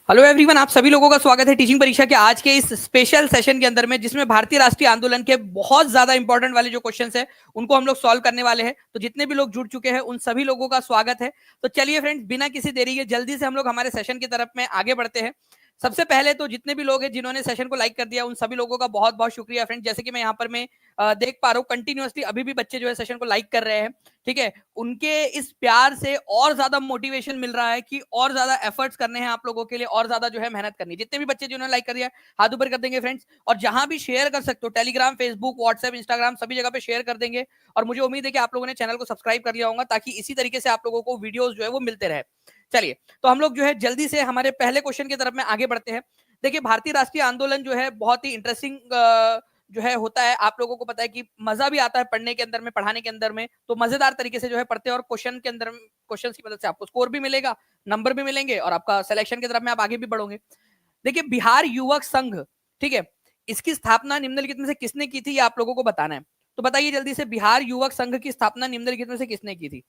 Hello everyone, आप सभी लोगों का स्वागत है टीचिंग परीक्षा के आज के इस स्पेशल सेशन के अंदर में, जिसमें भारतीय राष्ट्रीय आंदोलन के बहुत ज्यादा इंपॉर्टेंट वाले जो क्वेश्चंस है उनको हम लोग सॉल्व करने वाले हैं। तो जितने भी लोग जुड़ चुके हैं उन सभी लोगों का स्वागत है। तो चलिए फ्रेंड्स, बिना किसी देरी के जल्दी से हम लोग हमारे सेशन की तरफ में आगे बढ़ते हैं। सबसे पहले तो जितने भी लोग हैं जिन्होंने सेशन को लाइक कर दिया उन सभी लोगों का बहुत बहुत शुक्रिया फ्रेंड। जैसे कि मैं यहाँ पर मैं देख पा रहा हूँ कंटिन्यूअसली अभी भी बच्चे जो है सेशन को लाइक कर रहे हैं। ठीक है, उनके इस प्यार से और ज्यादा मोटिवेशन मिल रहा है कि और ज्यादा एफर्ट्स करने हैं आप लोगों के लिए, और ज्यादा जो है मेहनत करनी। जितने भी बच्चे जिन्होंने लाइक कर दिया हाथ ऊपर कर देंगे फ्रेंड्स, और जहां भी शेयर कर सकते हो टेलीग्राम, फेसबुक, व्हाट्सएप, इंस्टाग्राम सभी जगह पे शेयर कर देंगे। और मुझे उम्मीद है कि आप लोगों ने चैनल को सब्सक्राइब कर लिया होगा ताकि इसी तरीके से आप लोगों को वीडियोस जो है वो मिलते रहे। चलिए, तो हम लोग जो है जल्दी से हमारे पहले क्वेश्चन की तरफ में आगे बढ़ते हैं। देखिए, भारतीय राष्ट्रीय आंदोलन जो है बहुत ही इंटरेस्टिंग जो है होता है। आप लोगों को पता है कि मजा भी आता है पढ़ने के अंदर में, पढ़ाने के अंदर में। तो मजेदार तरीके से जो है पढ़ते हैं, और क्वेश्चन के अंदर क्वेश्चन की मदद से आपको स्कोर भी मिलेगा, नंबर भी मिलेंगे, और आपका सिलेक्शन की तरफ में आप आगे भी बढ़ोगे। देखिए, बिहार युवक संघ, ठीक है, इसकी स्थापना निम्नलिखित में से किसने की थी, ये आप लोगों को बताना है। तो बताइए जल्दी से, बिहार युवक संघ की स्थापना निम्नलिखित में से किसने की थी?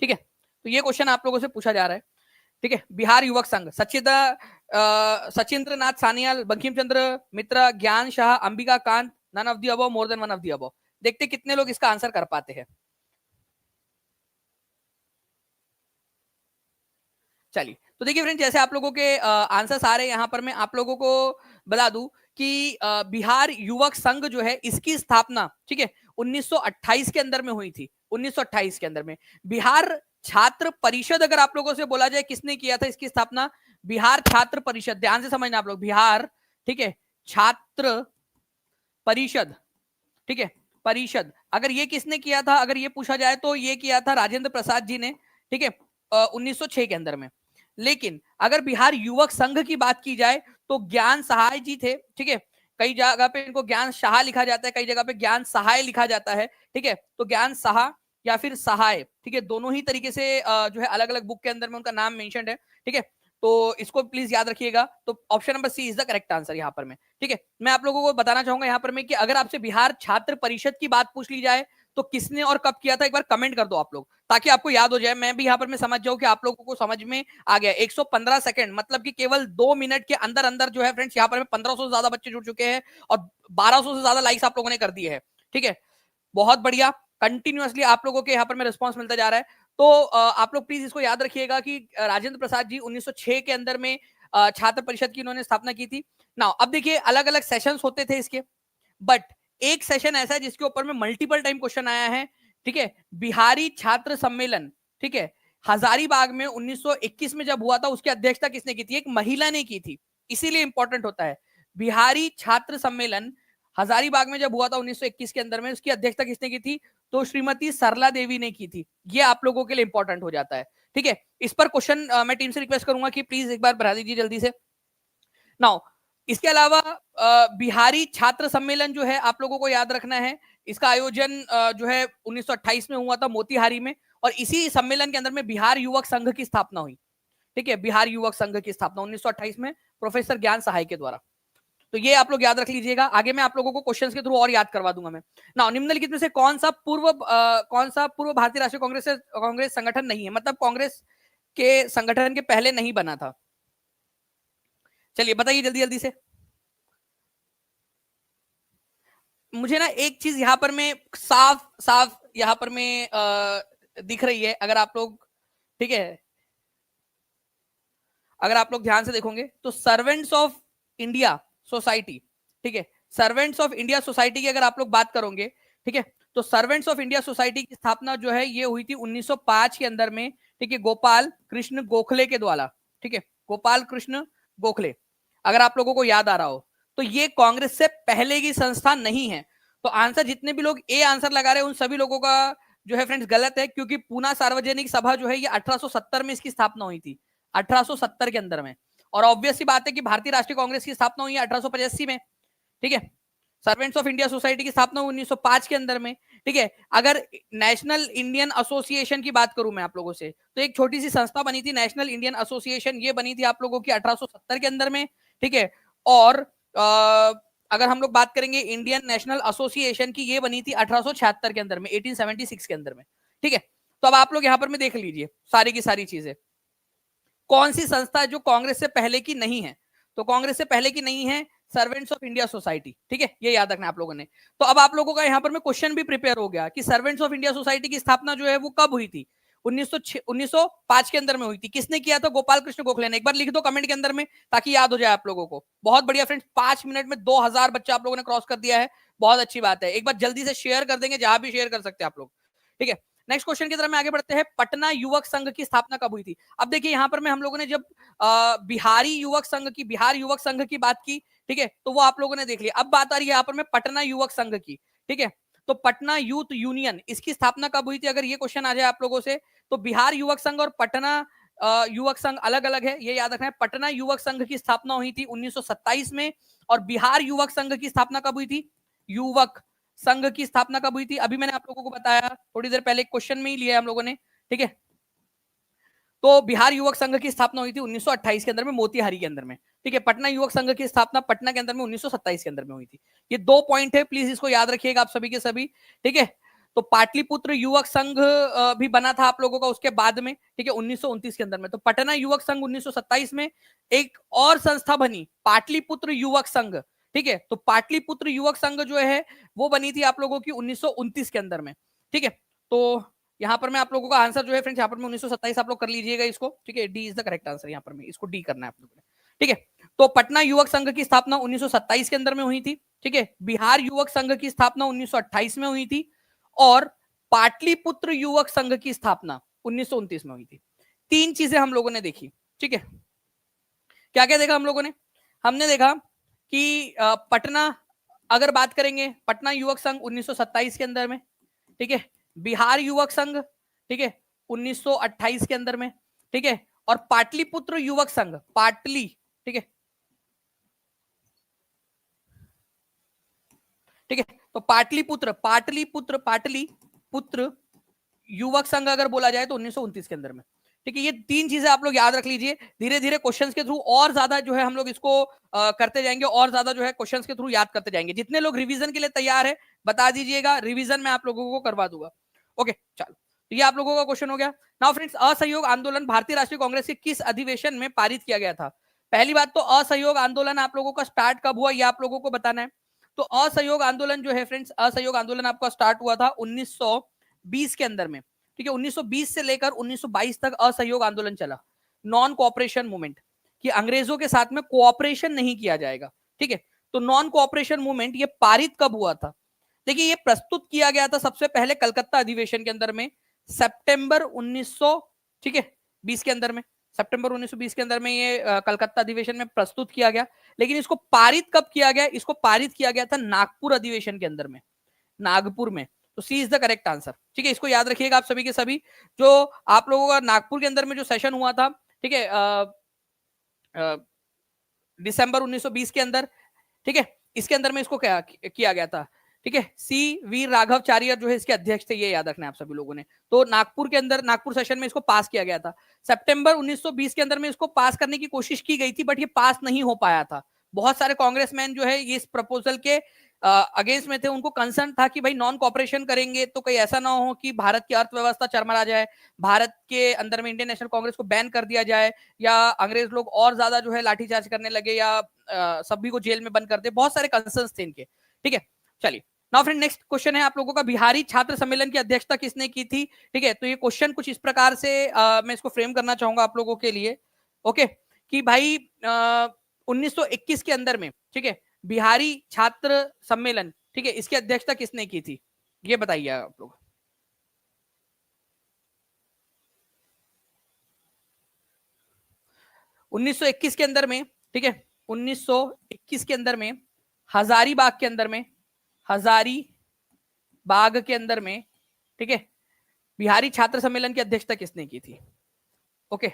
ठीक है, तो ये क्वेश्चन आप लोगों से पूछा जा रहा है। ठीक है, बिहार युवक संघ, Sachindra Nath Sanyal, Bankim Chandra Mitra, Gyan Shah, Ambika Kant, none of the above, more than one of the above. देखते कितने लोग इसका आंसर कर पाते हैं। चलिए, तो देखिए फ्रेंड, जैसे आप लोगों के आंसर्स आ रहे हैं यहाँ पर मैं आप लोगों को बता दूं कि बिहार युवक संघ जो है इसकी स्थापना, ठीक है, 1928 के अंदर में हुई थी। 1928 के अंदर में बिहार छात्र परिषद, अगर आप लोगों से बोला जाए किसने किया था इसकी स्थापना, बिहार छात्र परिषद, ध्यान से समझना आप लोग, बिहार, ठीक है, छात्र परिषद, ठीक है, परिषद, अगर ये किसने किया था, अगर ये पूछा जाए तो ये किया था राजेंद्र प्रसाद जी ने। ठीक है, 1906 के अंदर में। लेकिन अगर बिहार युवक संघ की बात की जाए तो ज्ञान सहाय जी थे। ठीक है, कई जगह पे इनको ज्ञान शाह लिखा जाता है, कई जगह पे ज्ञान सहाय लिखा जाता है। ठीक है, तो ज्ञान शाह या फिर सहाय, ठीक है, दोनों ही तरीके से जो है अलग अलग बुक के अंदर में उनका नाम मेंशन है। ठीक है, तो इसको प्लीज याद रखिएगा। तो option number C is the correct answer यहाँ पर में। ठीक है, मैं आप लोगों को बताना चाहूंगा यहाँ पर में कि अगर आपसे बिहार छात्र परिषद की बात पूछ ली जाए तो किसने और कब किया था, एक बार कमेंट कर दो आप लोग, ताकि आपको याद हो जाए, मैं भी यहाँ पर मैं समझ जाऊं कि आप लोगों को समझ में आ गया। 115 सेकंड मतलब कि केवल 2 मिनट के अंदर अंदर जो है फ्रेंड्स, यहाँ पर में 1500 से ज्यादा बच्चे जुड़ चुके हैं और 1200 से ज्यादा लाइक्स आप लोगों ने कर दिए हैं। ठीक है, बहुत बढ़िया, कंटिन्यूअसली आप लोगों के यहाँ पर में रिस्पॉन्स मिलता जा रहा है। तो आप लोग प्लीज इसको याद रखिएगा कि राजेंद्र प्रसाद जी 1906 के अंदर में छात्र परिषद की उन्होंने स्थापना की थी ना। अब देखिए, अलग अलग सेशंस होते थे इसके, बट एक सेशन ऐसा है जिसके ऊपर में मल्टीपल टाइम क्वेश्चन आया है। ठीक है, बिहारी छात्र सम्मेलन, ठीक है, हजारीबाग में 1921 में जब हुआ था, उसकी अध्यक्षता किसने की थी? एक महिला ने की थी, इसीलिए इंपॉर्टेंट होता है। बिहारी छात्र सम्मेलन हजारीबाग में जब हुआ था 1921 के अंदर में, उसकी अध्यक्षता किसने की थी? तो श्रीमती सरला देवी ने की थी। ये आप लोगों के लिए इंपॉर्टेंट हो जाता है। ठीक है, इस पर क्वेश्चन मैं टीम से रिक्वेस्ट करूंगा कि प्लीज एक बार बढ़ा दीजिए जल्दी से। नाउ, इसके अलावा बिहारी छात्र सम्मेलन जो है आप लोगों को याद रखना है, इसका आयोजन जो है 1928 में हुआ था मोतिहारी में, और इसी सम्मेलन के अंदर में बिहार युवक संघ की स्थापना हुई। ठीक है, बिहार युवक संघ की स्थापना 1928 में प्रोफेसर ज्ञान सहाय के द्वारा। तो ये आप लोग याद रख लीजिएगा। आगे मैं आप लोगों को क्वेश्चंस के थ्रू और याद करवा दूंगा मैं। ना, निम्नलिखित में से कौन सा पूर्व भारतीय राष्ट्रीय कांग्रेस संगठन नहीं है, मतलब कांग्रेस के संगठन के पहले नहीं बना था? चलिए बताइए जल्दी जल्दी से। मुझे ना एक चीज यहाँ पर में साफ साफ यहाँ पर में दिख रही है, अगर आप लोग, ठीक है, अगर आप लोग ध्यान से देखोगे तो सर्वेंट्स ऑफ इंडिया सोसाइटी, ठीक है, सर्वेंट्स ऑफ इंडिया सोसाइटी की अगर आप लोग बात करोगे, ठीक है, तो सर्वेंट्स ऑफ इंडिया सोसाइटी की स्थापना जो है ये हुई थी 1905 के अंदर में। ठीक है, गोपाल कृष्ण गोखले के द्वारा। ठीक है, गोपाल कृष्ण गोखले, अगर आप लोगों को याद आ रहा हो, तो ये कांग्रेस से पहले की संस्था नहीं है। तो आंसर, जितने भी लोग ए आंसर लगा रहे हैं उन सभी लोगों का जो है फ्रेंड्स गलत है, क्योंकि पूना सार्वजनिक सभा जो है ये 1870 में इसकी स्थापना हुई थी, 1870 के अंदर में। और ऑब्वियस सी बात है कि भारतीय राष्ट्रीय कांग्रेस की स्थापना हुई है 1885 में। ठीक है, सर्वेंट्स ऑफ इंडिया सोसाइटी की स्थापना हुई 1905 के अंदर में। ठीक है, अगर नेशनल इंडियन एसोसिएशन की बात करूं मैं आप लोगों से, तो एक छोटी सी संस्था बनी थी नेशनल इंडियन एसोसिएशन, ये बनी थी आप लोगों की 1870 के अंदर में। ठीक है, और अगर हम लोग बात करेंगे इंडियन नेशनल एसोसिएशन की, ये बनी थी 1876 के अंदर में, 1876 के अंदर में। ठीक है, तो अब आप लोग यहां पर में देख लीजिए सारी की सारी चीजें। कौन सी संस्था जो कांग्रेस से पहले की नहीं है? तो कांग्रेस से पहले की नहीं है सर्वेंट्स ऑफ इंडिया सोसाइटी, ठीक है, ये याद रखना आप लोगों ने। तो अब आप लोगों का यहाँ पर मैं क्वेश्चन भी प्रिपेयर हो गया कि सर्वेंट्स ऑफ इंडिया सोसाइटी की स्थापना जो है वो कब हुई थी? 1905 के अंदर में हुई थी। किसने किया था? गोपाल कृष्ण गोखले ने। एक बार लिख दो कमेंट के अंदर में ताकि याद हो जाए आप लोगों को। बहुत बढ़िया फ्रेंड्स, 5 मिनट में 2000 बच्चा आप लोगों ने क्रॉस कर दिया है, बहुत अच्छी बात है। एक बार जल्दी से शेयर कर देंगे, जहां भी शेयर कर सकते हैं आप लोग, ठीक है। नेक्स्ट क्वेश्चन की तरफ में आगे बढ़ते हैं। पटना युवक संघ की स्थापना कब हुई थी? अब देखिए यहाँ पर मैं हम लोगों ने जब बिहार युवक संघ की बात की, ठीक है, तो वो आप लोगों ने देख लिया। अब बात आ रही है यहाँ पर मैं पटना युवक संघ की, ठीक है। तो पटना यूथ यूनियन, इसकी स्थापना कब हुई थी? अगर ये क्वेश्चन आ जाए आप लोगों से, तो बिहार युवक संघ और पटना युवक संघ अलग अलग है, ये याद रखना है। पटना युवक संघ की स्थापना हुई थी 1927 में, और बिहार युवक संघ की स्थापना कब हुई थी? युवक संघ की स्थापना कब हुई थी? अभी मैंने आप लोगों को बताया थोड़ी देर पहले, क्वेश्चन में ही लिया हम लोगों ने, ठीक है। तो बिहार युवक संघ की स्थापना हुई थी 1928 के अंदर में, मोतिहारी के अंदर में, ठीक है। पटना युवक संघ की स्थापना पटना के अंदर में 1927 के अंदर में हुई थी। ये 2 पॉइंट है, प्लीज इसको याद रखिएगा आप सभी के सभी, ठीक है। तो पाटलिपुत्र युवक संघ भी बना था आप लोगों का उसके बाद में, ठीक है, 1929 के अंदर में। तो पटना युवक संघ 1927 में, एक और संस्था बनी पाटलिपुत्र युवक संघ, ठीक है। तो पाटलिपुत्र युवक संघ जो है वो बनी थी आप लोगों की 1929 के अंदर में, ठीक है। तो यहाँ पर मैं आप लोगों का आंसर जो है फ्रेंड्स, यहाँ पर मैं 1927 आप लोग कर लीजिएगा इसको, ठीक है। D is the correct answer, यहाँ पर मैं इसको डी करना है आप लोगों ने, ठीक है। तो पटना युवक संघ की स्थापना 1927 के अंदर में हुई थी, ठीक है। बिहार युवक संघ की स्थापना 1928 में हुई थी, और पाटलिपुत्र युवक संघ की स्थापना 1929 में हुई थी। 3 चीजें हम लोगों ने देखी, ठीक है। क्या क्या देखा हम लोगों ने? हमने देखा कि पटना, अगर बात करेंगे पटना युवक संघ 1927 के अंदर में, ठीक है। बिहार युवक संघ, ठीक है, 1928 के अंदर में, ठीक है। और पाटलिपुत्र युवक संघ, पाटली, ठीक है, ठीक है। तो पाटलिपुत्र युवक संघ अगर बोला जाए तो 1929 के अंदर में, ठीक है। ये 3 चीजें आप लोग याद रख लीजिए। धीरे धीरे क्वेश्चंस के थ्रू और ज्यादा जो है हम लोग इसको करते जाएंगे, और ज्यादा जो है क्वेश्चंस के थ्रू याद करते जाएंगे। जितने लोग रिवीजन के लिए तैयार है बता दीजिएगा, रिवीजन में आप लोगों को करवा दूंगा। ओके, चलो, तो ये आप लोगों का क्वेश्चन हो गया। नाउ फ्रेंड्स, असहयोग आंदोलन भारतीय राष्ट्रीय कांग्रेस के किस अधिवेशन में पारित किया गया था? पहली बात तो असहयोग आंदोलन आप लोगों का स्टार्ट कब हुआ ये आप लोगों को बताना है। तो असहयोग आंदोलन जो है फ्रेंड्स, असहयोग आंदोलन आपका स्टार्ट हुआ था 1920 के अंदर में, ठीक है। 1920 से लेकर 1922 तक असहयोग आंदोलन चला, नॉन कोऑपरेशन मूवमेंट, कि अंग्रेजों के साथ में कोऑपरेशन नहीं किया जाएगा, ठीक है। तो नॉन कोऑपरेशन मूवमेंट ये पारित कब हुआ था? देखिए, ये प्रस्तुत किया गया था सबसे पहले कलकत्ता अधिवेशन के अंदर में, सितंबर 1900, ठीक है, 20 के अंदर में, सितंबर 1920 के अंदर में ये कलकत्ता अधिवेशन में प्रस्तुत किया गया। लेकिन इसको पारित कब किया गया? इसको पारित किया गया था नागपुर अधिवेशन के अंदर में, नागपुर में। तो सी इज द करेक्ट आंसर, ठीक है। इसको याद रखिएगा आप सभी के सभी। जो आप लोगों का नागपुर के अंदर में जो सेशन हुआ था, ठीक है, दिसंबर 1920 के अंदर, ठीक है, इसके अंदर में इसको क्या किया गया था, ठीक है। सी वीर राघव चारियर जो है इसके अध्यक्ष थे, ये याद रखना है आप सभी लोगों ने। तो नागपुर के अंदर, नागपुर सेशन में इसको पास किया गया था। सितंबर 1920 के अंदर में इसको पास करने की कोशिश की गई थी, बट ये पास नहीं हो पाया था। बहुत सारे कांग्रेसमैन जो है ये इस प्रपोजल के अगेंस्ट में थे। उनको कंसर्न था कि भाई नॉन कॉपरेशन करेंगे तो कहीं ऐसा ना हो कि भारत की अर्थव्यवस्था चरमरा जाए, भारत के अंदर में इंडियन नेशनल कांग्रेस को बैन कर दिया जाए, या अंग्रेज लोग और ज्यादा जो है लाठीचार्ज करने लगे, या सभी को जेल में बंद कर दे। बहुत सारे कंसर्न्स थे इनके, ठीक है। चलिए, नाउ फ्रेंड, नेक्स्ट क्वेश्चन है आप लोगों का, बिहारी छात्र सम्मेलन की अध्यक्षता किसने की थी? ठीक है, तो ये क्वेश्चन कुछ इस प्रकार से मैं इसको फ्रेम करना चाहूंगा आप लोगों के लिए, ओके, कि भाई 1921 के अंदर में, ठीक है, बिहारी छात्र सम्मेलन, ठीक है, इसकी अध्यक्षता किसने की थी? ये बताइए आप लोग। उन्नीस सौ इक्कीस के अंदर में, ठीक है, 1921 के अंदर में हजारीबाग के अंदर में, हजारी बाग के अंदर में, ठीक है, बिहारी छात्र सम्मेलन की अध्यक्षता किसने की थी? ओके,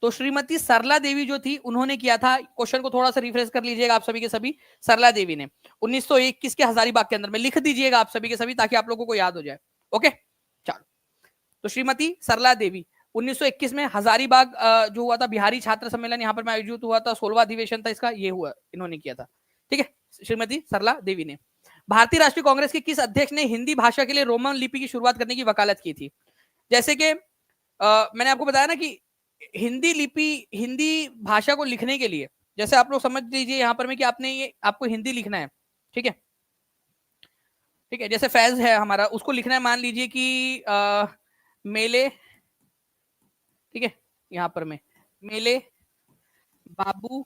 तो श्रीमती सरला देवी जो थी उन्होंने किया था। क्वेश्चन को थोड़ा सा रिफ्रेश कर लीजिएगा आप सभी के सभी। सरला देवी ने 1921 के हजारीबाग के अंदर में, लिख दीजिएगा आप सभी के सभी ताकि आप लोगों को याद हो जाए। ओके, चलो, तो श्रीमती सरला देवी 1921 में हजारीबाग जो हुआ था बिहारी छात्र सम्मेलन, यहाँ पर आयोजित हुआ था, 16वां अधिवेशन था इसका, ये हुआ, इन्होंने किया था, ठीक है, श्रीमती सरला देवी ने। भारतीय राष्ट्रीय कांग्रेस के किस अध्यक्ष ने हिंदी भाषा के लिए रोमन लिपि की शुरुआत करने की वकालत की थी? जैसे कि मैंने आपको बताया ना कि हिंदी लिपि, हिंदी भाषा को लिखने के लिए, जैसे आप लोग समझ लीजिए यहाँ पर में कि आपने ये, आपको हिंदी लिखना है, ठीक है, ठीक है, जैसे फैज है हमारा, उसको लिखना है, मान लीजिए कि मेले, ठीक है, यहाँ पर में मेले बाबू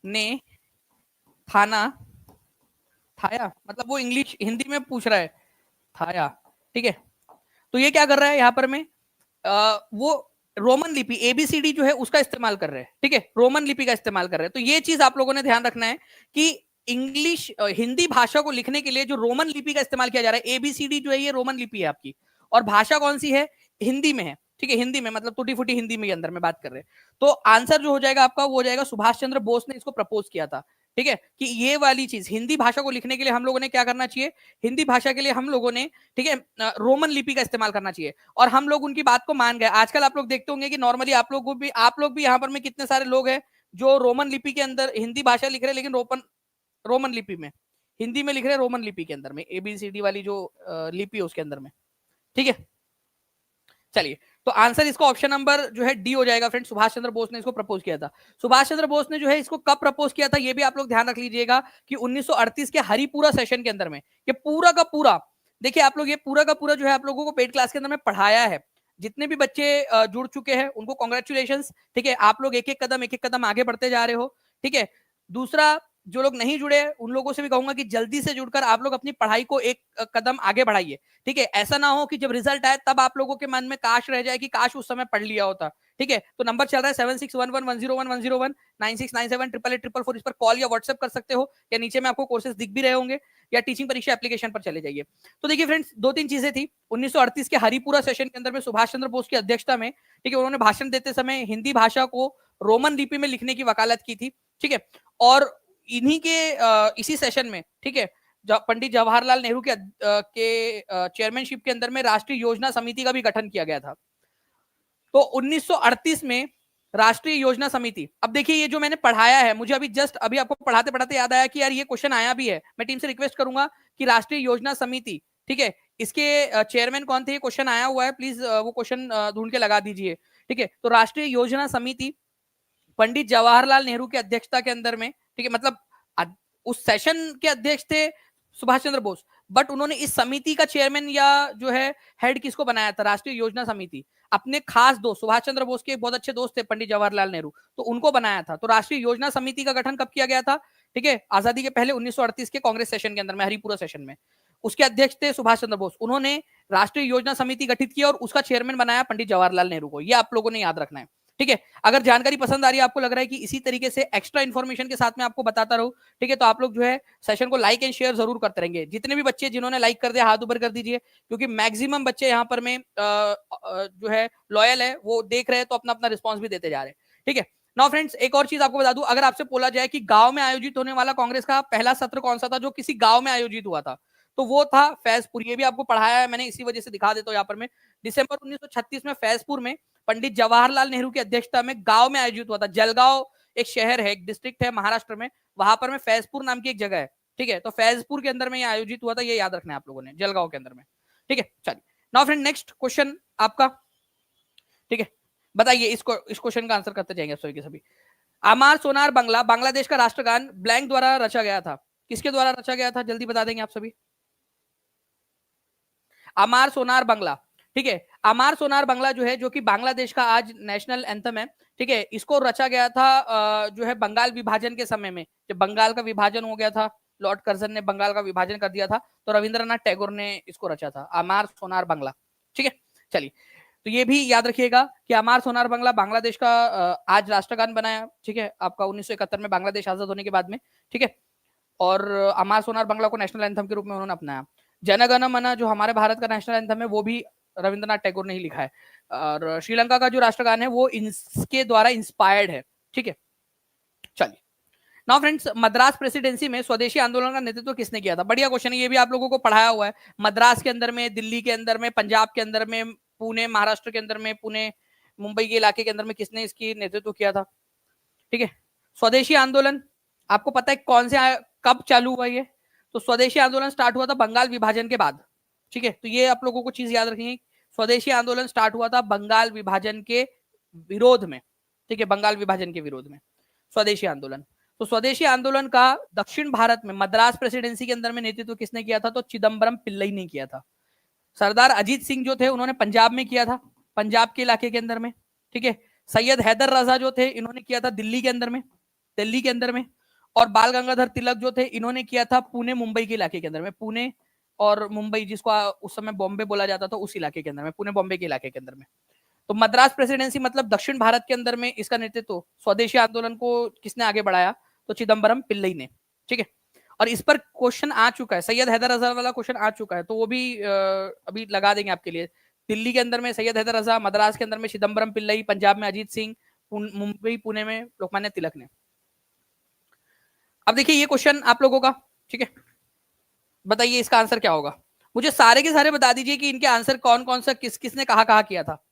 ने थाना थाया, मतलब वो इंग्लिश हिंदी में पूछ रहा है, थाया, ठीक है। तो ये क्या कर रहा है यहाँ पर में, वो रोमन लिपि एबीसीडी जो है उसका इस्तेमाल कर रहे हैं, ठीक है, रोमन लिपि का इस्तेमाल कर रहे हैं। तो ये चीज आप लोगों ने ध्यान रखना है कि इंग्लिश हिंदी भाषा को लिखने के लिए जो रोमन लिपि का इस्तेमाल किया जा रहा है, एबीसीडी जो है ये रोमन लिपि है आपकी, और भाषा कौन सी है, हिंदी में है, ठीक है, हिंदी में, मतलब टूटी फूटी हिंदी में अंदर में बात कर रहे हैं। तो आंसर जो हो जाएगा आपका वो हो जाएगा, सुभाष चंद्र बोस ने इसको प्रपोज किया था, ठीक है, कि ये वाली चीज हिंदी भाषा को लिखने के लिए हम लोगों ने क्या करना चाहिए, हिंदी भाषा के लिए हम लोगों ने, ठीक है, रोमन लिपि का इस्तेमाल करना चाहिए। और हम लोग उनकी बात को मान गए। आजकल आप लोग देखते होंगे कि नॉर्मली आप लोग भी यहाँ पर में कितने सारे लोग हैं जो रोमन लिपि के अंदर हिंदी भाषा लिख रहे हैं, लेकिन रोमन लिपि में हिंदी में लिख रहे हैं, रोमन लिपि के अंदर में एबीसीडी वाली जो लिपि है उसके अंदर में, ठीक है। चलिए, तो आंसर इसका ऑप्शन नंबर जो है डी हो जाएगा फ्रेंड, सुभाष चंद्र बोस ने इसको प्रपोज किया था। सुभाष चंद्र बोस ने जो है इसको कब प्रपोज किया था, ये भी आप लोग ध्यान रख लीजिएगा कि 1938 के हरिपुरा सेशन के अंदर में। ये पूरा का पूरा देखिए आप लोग, ये पूरा का पूरा जो है आप लोगों को पेड क्लास के अंदर में पढ़ाया है। जितने भी बच्चे जुड़ चुके हैं उनको कॉन्ग्रेचुलेशन, ठीक है, आप लोग एक एक कदम आगे बढ़ते जा रहे हो, ठीक है। दूसरा, जो लोग नहीं जुड़े उन लोगों से भी कहूंगा कि जल्दी से जुड़कर आप लोग अपनी पढ़ाई को एक कदम आगे बढ़ाइए, ठीक है। ऐसा ना हो कि जब रिजल्ट आए तब आप लोगों के मन में काश रह जाए कि काश उस समय पढ़ लिया होता, ठीक है। तो नंबर चल रहा है 7611101101 9697888844, इस पर कॉल या व्हाट्सएप कर सकते हो, या नीचे में आपको कोर्सेज दिख भी रहे होंगे, या टीचिंग परीक्षा एप्लीकेशन पर चले जाइए। तो देखिए फ्रेंड्स, दो तीन चीजें थी 1938 के हरिपुरा सेशन के अंदर में सुभाष चंद्र बोस की अध्यक्षता में, ठीक है, उन्होंने भाषण देते समय हिंदी भाषा को रोमन लिपि में लिखने की वकालत की थी, ठीक है। और इन्हीं के इसी सेशन में, ठीक है, पंडित जवाहरलाल नेहरू के चेयरमैनशिप के अंदर में राष्ट्रीय योजना समिति का भी गठन किया गया था। तो 1938 में राष्ट्रीय योजना समिति, अब देखिए ये जो मैंने पढ़ाया है, मुझे अभी जस्ट अभी आपको पढ़ाते पढ़ाते याद आया कि यार ये क्वेश्चन आया भी है। मैं टीम से रिक्वेस्ट करूंगा कि राष्ट्रीय योजना समिति, ठीक है, इसके चेयरमैन कौन थे, ये क्वेश्चन आया हुआ है, प्लीज वो क्वेश्चन ढूंढ के लगा दीजिए, ठीक है। तो राष्ट्रीय योजना समिति पंडित जवाहरलाल नेहरू की अध्यक्षता के अंदर में, ठीक है, मतलब उस सेशन के अध्यक्ष थे सुभाष चंद्र बोस, बट उन्होंने इस समिति का चेयरमैन या जो है हेड किसको बनाया था, राष्ट्रीय योजना समिति, अपने खास दोस्त सुभाष चंद्र बोस के बहुत अच्छे दोस्त थे पंडित जवाहरलाल नेहरू, तो उनको बनाया था। तो राष्ट्रीय योजना समिति का गठन कब किया गया था, ठीक है, आजादी के पहले 1938 के कांग्रेस सेशन के अंदर में, हरिपुरा सेशन में। उसके अध्यक्ष थे सुभाष चंद्र बोस, उन्होंने राष्ट्रीय योजना समिति गठित किया और उसका चेयरमैन बनाया पंडित जवाहरलाल नेहरू को। ये आप लोगों ने याद रखना है, ठीक है। अगर जानकारी पसंद आ रही है, आपको लग रहा है कि इसी तरीके से एक्स्ट्रा इन्फॉर्मेशन के साथ में आपको बताता रहूं, ठीक है, तो आप लोग जो है सेशन को लाइक एंड शेयर जरूर करते रहेंगे। जितने भी बच्चे जिन्होंने लाइक कर दिया हाथ ऊपर कर दीजिए, क्योंकि मैक्सिमम बच्चे यहाँ पर में जो है लॉयल है, वो देख रहे हैं तो अपना अपना रिस्पॉन्स भी देते जा रहे हैं, ठीक है। नाउ फ्रेंड्स, एक और चीज आपको बता दूं, अगर आपसे बोला जाए कि गांव में आयोजित होने वाला कांग्रेस का पहला सत्र कौन सा था जो किसी गांव में आयोजित हुआ था, तो वो था फैजपुर। ये भी आपको पढ़ाया है मैंने, इसी वजह से दिखा देता हूं यहाँ पर में। दिसंबर 1936 में फैजपुर में पंडित जवाहरलाल नेहरू की अध्यक्षता में गांव में आयोजित हुआ था। जलगांव एक शहर है, एक डिस्ट्रिक्ट है महाराष्ट्र में, वहां पर में फैजपुर नाम की एक जगह है, ठीक है। तो फैजपुर के अंदर में ये आयोजित हुआ था, ये याद रखना है आप लोगों ने, जलगांव के अंदर में, ठीक है। चलिए नाउ फ्रेंड, नेक्स्ट क्वेश्चन आपका, ठीक है, बताइए इस क्वेश्चन का आंसर करते जाएंगे सभी के सभी। अमार सोनार बांग्ला बांग्लादेश का राष्ट्रगान ब्लैंक द्वारा रचा गया था, किसके द्वारा रचा गया था, जल्दी बता देंगे आप सभी। अमार सोनार बांग्ला, ठीक है, अमार सोनार बांग्ला जो है, जो कि बांग्लादेश का आज नेशनल एंथम है, ठीक है, इसको रचा गया था जो है बंगाल विभाजन के समय में, जब बंगाल का विभाजन हो गया था, लॉर्ड कर्जन ने बंगाल का विभाजन कर दिया था, तो रविंद्रनाथ टैगोर ने इसको रचा था, अमार सोनार बांग्ला, ठीक है। चलिए, तो ये भी याद रखिएगा कि अमार सोनार बांग्ला बांग्लादेश का आज राष्ट्रगान बनाया, ठीक है, आपका 1971 में बांग्लादेश आजाद होने के बाद में, ठीक है। और अमार सोनार बांग्ला को नेशनल एंथम के रूप में उन्होंने अपनाया। जनगण मन जो हमारे भारत का नेशनल एंथम है, वो भी रविंद्रनाथ टैगोर ने ही लिखा है। और श्रीलंका का जो राष्ट्रगान है वो इसके द्वारा इंस्पायर्ड है, ठीक है। चलिए नाउ फ्रेंड्स, मद्रास प्रेसिडेंसी में स्वदेशी आंदोलन का नेतृत्व किसने किया था, बढ़िया क्वेश्चन है, ये भी आप लोगों को पढ़ाया हुआ है। मद्रास के अंदर में, दिल्ली के अंदर में, पंजाब के अंदर में, पुणे महाराष्ट्र के अंदर में, पुणे मुंबई के इलाके के अंदर में किसने इसकी नेतृत्व किया था, ठीक है। स्वदेशी आंदोलन आपको पता है कौन से कब चालू हुआ ये, तो स्वदेशी आंदोलन स्टार्ट हुआ था बंगाल विभाजन के बाद, ठीक है। तो ये आप लोगों को चीज याद रखनी है, स्वदेशी आंदोलन स्टार्ट हुआ था बंगाल विभाजन के विरोध में, ठीक है, बंगाल विभाजन के विरोध में, स्वदेशी आंदोलन। तो स्वदेशी आंदोलन का दक्षिण भारत में मद्रास प्रेसिडेंसी के अंदर में नेतृत्व किसने किया था? तो चिदम्बरम पिल्लई ने किया था। सरदार अजीत सिंह जो थे उन्होंने पंजाब में किया था, पंजाब के इलाके के अंदर में, ठीक है। सैयद हैदर रजा जो थे इन्होंने किया था दिल्ली के अंदर में, दिल्ली के अंदर में। और बाल गंगाधर तिलक जो थे इन्होंने किया था पुणे मुंबई के इलाके के अंदर में, पुणे और मुंबई जिसको उस समय बॉम्बे बोला जाता था उस इलाके के अंदर में, पुणे बॉम्बे के इलाके के अंदर में। तो मद्रास प्रेसिडेंसी मतलब दक्षिण भारत के अंदर में इसका नेतृत्व स्वदेशी आंदोलन को किसने आगे बढ़ाया? तो चिदम्बरम पिल्लई ने, ठीक है। और इस पर क्वेश्चन आ चुका है, सैयद हैदर रजा वाला क्वेश्चन आ चुका है, तो वो भी अभी लगा देंगे आपके लिए। दिल्ली के अंदर में सैयद हैदर रजा, मद्रास के अंदर में चिदम्बरम पिल्लई, पंजाब में अजीत सिंह, मुंबई पुणे में लोकमान्य तिलक ने। अब देखिए ये क्वेश्चन आप लोगों का, ठीक है, बताइए इसका आंसर क्या होगा? मुझे सारे के सारे बता दीजिए कि इनके आंसर कौन कौन सा किसने कहा किया था।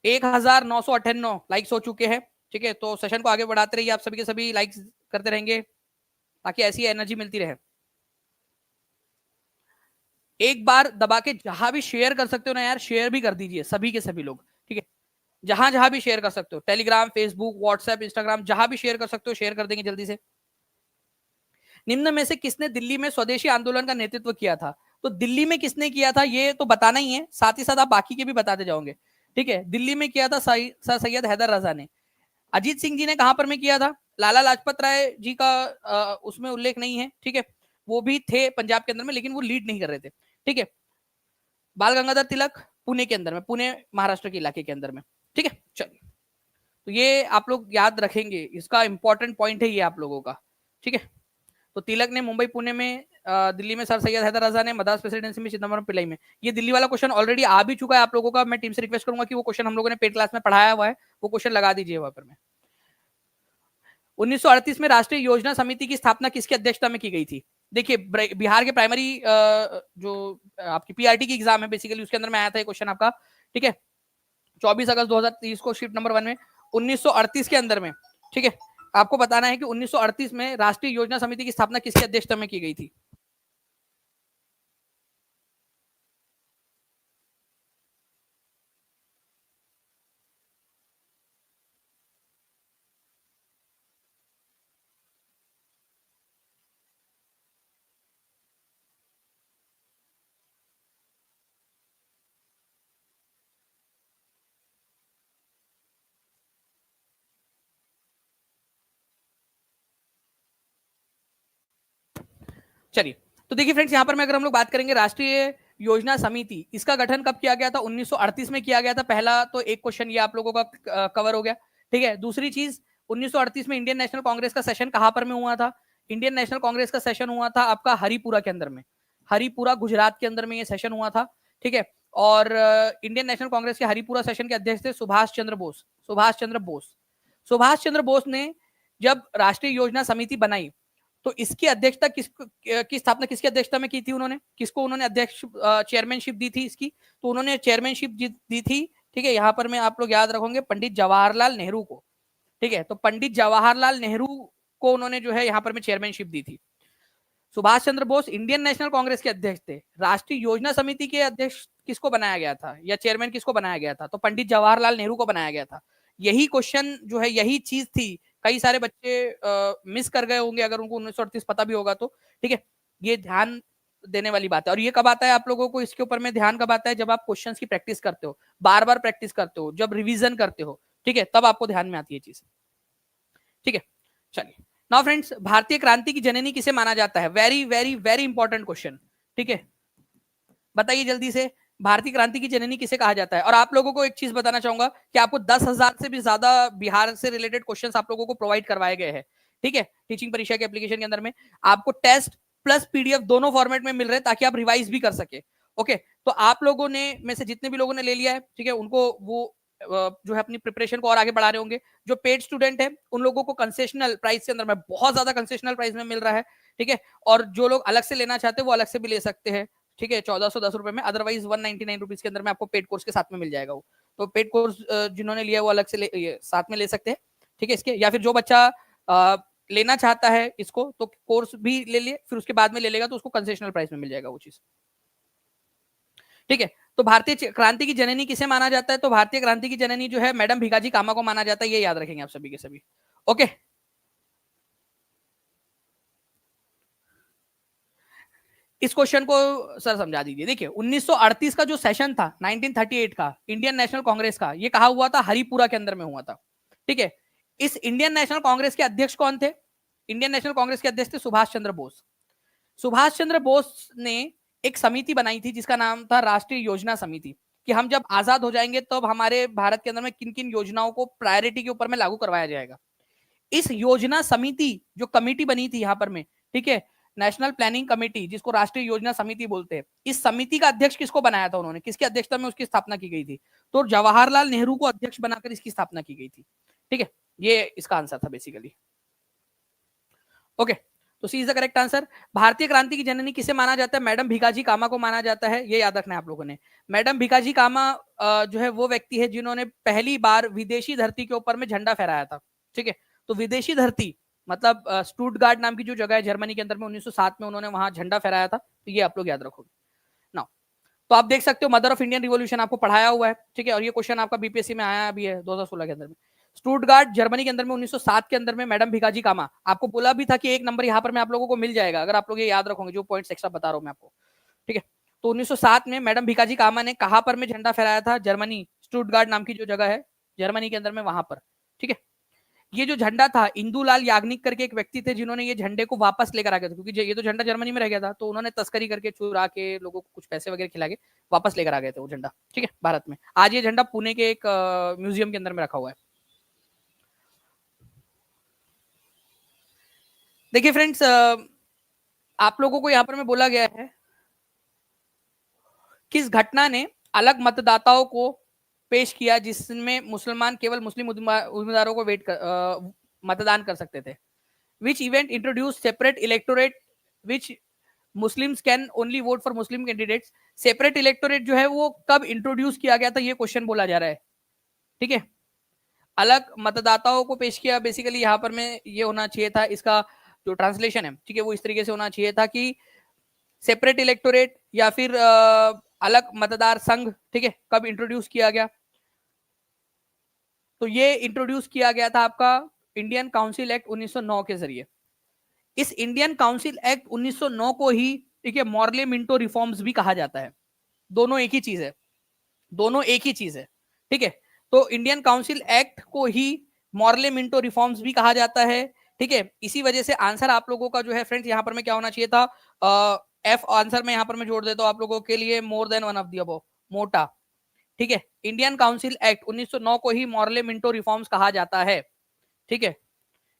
1998 लाइक्स हो चुके हैं, ठीक है। तो सेशन को आगे बढ़ाते रहिए, आप सभी के सभी लाइक्स करते रहेंगे ताकि ऐसी एनर्जी मिलती रहे। एक बार दबा के जहां भी शेयर कर सकते हो ना यार, शेयर भी कर दीजिए सभी के सभी लोग, ठीक है। जहां जहां भी शेयर कर सकते हो, टेलीग्राम, फेसबुक, व्हाट्सएप, इंस्टाग्राम, जहां भी शेयर कर सकते हो शेयर कर देंगे जल्दी से। निम्न में से किसने दिल्ली में स्वदेशी आंदोलन का नेतृत्व किया था? तो दिल्ली में किसने किया था ये तो बताना ही है, साथ ही साथ आप बाकी के भी बताते जाओगे, ठीक है। दिल्ली में किया था सर सैयद हैदर रजा ने। अजीत सिंह जी ने कहां पर में किया था? लाला लाजपत राय जी का उसमें उल्लेख नहीं है, ठीक है। वो भी थे पंजाब के अंदर में लेकिन वो लीड नहीं कर रहे थे, ठीक है। बाल गंगाधर तिलक पुणे के अंदर में, पुणे महाराष्ट्र के इलाके के अंदर में, ठीक है। चलिए, तो ये आप लोग याद रखेंगे, इसका इंपॉर्टेंट पॉइंट है ये आप लोगों का, ठीक है। तो तिलक ने मुंबई पुणे में, दिल्ली में सर सैयद हैदर रजा ने, मद्रास प्रेसिडेंसी में चिदम्बरम पिल्लई में। ये दिल्ली वाला क्वेश्चन ऑलरेडी आ भी चुका है आप लोगों का। मैं टीम से रिक्वेस्ट करूंगा कि वो क्वेश्चन हम लोगों ने पेड क्लास में पढ़ाया हुआ है, वो क्वेश्चन लगा दीजिए वहां पर में। 1938 में राष्ट्रीय योजना समिति की स्थापना किसकी अध्यक्षता में की गई थी? देखिए बिहार के प्राइमरी जो आपकी पीआरटी की एग्जाम है बेसिकली उसके अंदर में आया था ये क्वेश्चन आपका, ठीक है। 24 अगस्त 2030 को शिफ्ट नंबर 1 में 1938 के अंदर में, ठीक है। आपको बताना है कि 1938 में राष्ट्रीय योजना समिति की स्थापना किसकी अध्यक्षता में की गई थी? चलिए, तो देखिए फ्रेंड्स यहां पर मैं अगर हम लोग बात करेंगे राष्ट्रीय योजना समिति, इसका गठन कब किया गया था? 1938 में किया गया था। पहला तो एक क्वेश्चन ये आप लोगों का कवर हो गया, ठीक है। दूसरी चीज 1938 में इंडियन नेशनल कांग्रेस का सेशन कहां पर में हुआ था? इंडियन नेशनल कांग्रेस का सेशन हुआ था आपका हरिपुरा के अंदर में, हरिपुरा गुजरात के अंदर में ये सेशन हुआ था, ठीक है। और इंडियन नेशनल कांग्रेस के हरिपुरा सेशन के अध्यक्ष थे सुभाष चंद्र बोस, सुभाष चंद्र बोस। सुभाष चंद्र बोस ने जब राष्ट्रीय योजना समिति बनाई तो इसकी अध्यक्षता की स्थापना किसकी अध्यक्षता में की थी? उन्होंने किसको उन्होंने अध्यक्ष चेयरमैनशिप दी थी इसकी? तो उन्होंने चेयरमैनशिप दी थी, ठीक है। यहां पर मैं आप लोग याद रखोगे पंडित जवाहरलाल नेहरू को, ठीक है। तो पंडित जवाहरलाल नेहरू को उन्होंने जो है यहां पर में चेयरमैनशिप दी थी। सुभाष चंद्र बोस इंडियन नेशनल कांग्रेस के अध्यक्ष थे। राष्ट्रीय योजना समिति के अध्यक्ष किसको बनाया गया था या चेयरमैन किसको बनाया गया था? तो पंडित जवाहरलाल नेहरू को बनाया गया था। यही क्वेश्चन जो है, यही चीज थी, कई सारे बच्चे मिस कर गए होंगे अगर उनको 1938 पता भी होगा तो, ठीक है। ये ध्यान देने वाली बात है। और ये कब आता है आप लोगों को इसके ऊपर में ध्यान कब आता है? जब आप क्वेश्चंस की प्रैक्टिस करते हो, बार बार प्रैक्टिस करते हो, जब रिवीजन करते हो, ठीक है, तब आपको ध्यान में आती है चीज, ठीक है। चलिए नाउ फ्रेंड्स, भारतीय क्रांति की जननी किसे माना जाता है? Very very very important question, ठीक है। बताइए जल्दी से, भारतीय क्रांति की जननी किसे कहा जाता है? और आप लोगों को एक चीज बताना चाहूंगा कि आपको 10,000 से भी ज्यादा बिहार से रिलेटेड क्वेश्चंस आप लोगों को प्रोवाइड करवाए गए हैं, ठीक है। टीचिंग परीक्षा के एप्लीकेशन के अंदर में आपको टेस्ट प्लस पीडीएफ दोनों फॉर्मेट में मिल रहे हैं ताकि आप रिवाइज भी कर सके, ओके। तो आप लोगों ने में से जितने भी लोगों ने ले लिया है, ठीक है, उनको वो जो है अपनी प्रिपरेशन को और आगे बढ़ा रहे होंगे। जो पेड स्टूडेंट है उन लोगों को कंसेशनल प्राइस के अंदर में, बहुत ज्यादा कंसेशनल प्राइस में मिल रहा है, ठीक है। और जो लोग अलग से लेना चाहते हैं वो अलग से भी ले सकते हैं, ठीक है, 1410 रुपए में। अदरवाइज 199 रुपीज के अंदर में आपको पेड कोर्स के साथ में मिल जाएगा वो। तो पेड कोर्स जिन्होंने लिया वो अलग से साथ में ले सकते हैं, ठीक है इसके। या फिर जो बच्चा लेना चाहता है इसको तो कोर्स भी ले लिए, फिर उसके बाद में ले लेगा तो उसको कंसेशनल प्राइस में मिल जाएगा वो चीज, ठीक है। तो भारतीय क्रांति की जननी किसे माना जाता है? तो भारतीय क्रांति की जननी जो है मैडम भिकाजी कामा को माना जाता है, ये याद रखेंगे आप सभी के सभी। ओके, इस क्वेश्चन को सर समझा दीजिए। देखिए 1938 का जो सेशन था 1938 का इंडियन नेशनल कांग्रेस का, ये कहा हुआ था हरिपुरा के अंदर में हुआ था। ठीक है, इस इंडियन नेशनल कांग्रेस के अध्यक्ष कौन थे? इंडियन नेशनल कांग्रेस के अध्यक्ष थे सुभाष चंद्र बोस। सुभाष चंद्र बोस ने एक समिति बनाई थी जिसका नाम था राष्ट्रीय योजना समिति, कि हम जब आजाद हो जाएंगे तब तो हमारे भारत के अंदर में किन किन योजनाओं को प्रायोरिटी के ऊपर में लागू करवाया जाएगा। इस योजना समिति जो कमेटी बनी थी यहाँ पर में, ठीक है, नेशनल प्लानिंग कमेटी जिसको राष्ट्रीय योजना समिति बोलते हैं, इस समिति का अध्यक्ष किसको बनाया था उन्होंने, किसकी अध्यक्षता में उसकी स्थापना की गई थी? तो जवाहरलाल नेहरू को अध्यक्ष बनाकर इसकी स्थापना की गई थी। ठीक है, ये इसका आंसर था बेसिकली। ओके, तो सी इज द करेक्ट आंसर। भारतीय क्रांति की जननी किसे माना जाता है? मैडम भिकाजी कामा को माना जाता है, ये याद रखना है आप लोगों ने। मैडम भिकाजी कामा जो है वो व्यक्ति है जिन्होंने पहली बार विदेशी धरती के ऊपर में झंडा फहराया था। ठीक है, तो विदेशी धरती मतलब स्टुटगार्ट नाम की जो जगह है जर्मनी के अंदर में 1907 में उन्होंने वहां झंडा फहराया था, तो ये आप लोग याद रखोगे ना। तो आप देख सकते हो मदर ऑफ इंडियन रिवॉल्यूशन आपको पढ़ाया हुआ है। ठीक है, और ये क्वेश्चन आपका बीपीएससी में आया भी है 2016 के अंदर में। स्टुटगार्ट जर्मनी के अंदर में 1907 के अंदर में मैडम भिकाजी कामा, आपको बोला भी था कि एक नंबर यहाँ पर मैं आप लोगों को मिल जाएगा अगर आप लोग ये याद रखोगे जो पॉइंट्स एक्स्ट्रा बता रहा हूँ मैं आपको। ठीक है, तो 1907 में मैडम भिकाजी कामा ने कहां पर में झंडा फहराया था? जर्मनी, स्टुटगार्ट नाम की जो जगह है जर्मनी के अंदर में, वहां पर। ठीक है, ये जो झंडा था इंदुलाल याग्निक करके एक व्यक्ति थे जिन्होंने ये झंडे को वापस लेकर आ गए थे, क्योंकि ये तो झंडा जर्मनी में रह गया था, तो उन्होंने तस्करी करके चुरा के लोगों को कुछ पैसे वगैरह खिला के वापस लेकर आ गए थे वो झंडा। ठीक है, भारत में आज ये झंडा पुणे के एक म्यूजियम के अंदर में रखा हुआ है। देखिए फ्रेंड्स, आप लोगों को यहाँ पर में बोला गया है किस घटना ने अलग मतदाताओं को पेश किया जिसमें मुसलमान केवल मुस्लिम उम्मीदवारों को मतदान कर सकते थे? Which event introduced separate electorate which Muslims can only vote for Muslim candidates? Separate electorate जो है वो कब इंट्रोड्यूस किया गया था, ये क्वेश्चन बोला जा रहा है। ठीक है, अलग मतदाताओं को पेश किया, बेसिकली यहाँ पर में ये होना चाहिए था, इसका जो ट्रांसलेशन है ठीक है वो इस तरीके से होना चाहिए था कि सेपरेट इलेक्टोरेट या फिर अलग मतदार संघ। ठीक है, कब इंट्रोड्यूस किया गया? तो ये इंट्रोड्यूस किया गया था आपका इंडियन काउंसिल एक्ट 1909 के जरिए। इस इंडियन काउंसिल एक्ट 1909 को ही ठीक है मॉर्ले मिंटो रिफॉर्म्स भी कहा जाता है। दोनों एक ही चीज है, दोनों एक ही चीज है। ठीक है, तो इंडियन काउंसिल एक्ट को ही मॉर्ले मिंटो रिफॉर्म्स भी कहा जाता है। ठीक है, इसी वजह से आंसर आप लोगों का जो है फ्रेंड्स यहाँ पर में क्या होना चाहिए था? एफ आंसर में यहाँ पर मैं जोड़ देता हूँ आप लोगों के लिए, मोर than one of the above, मोटा। ठीक है, इंडियन काउंसिल एक्ट 1909 को ही मॉर्ले मिंटो रिफॉर्म्स कहा जाता है। ठीक है,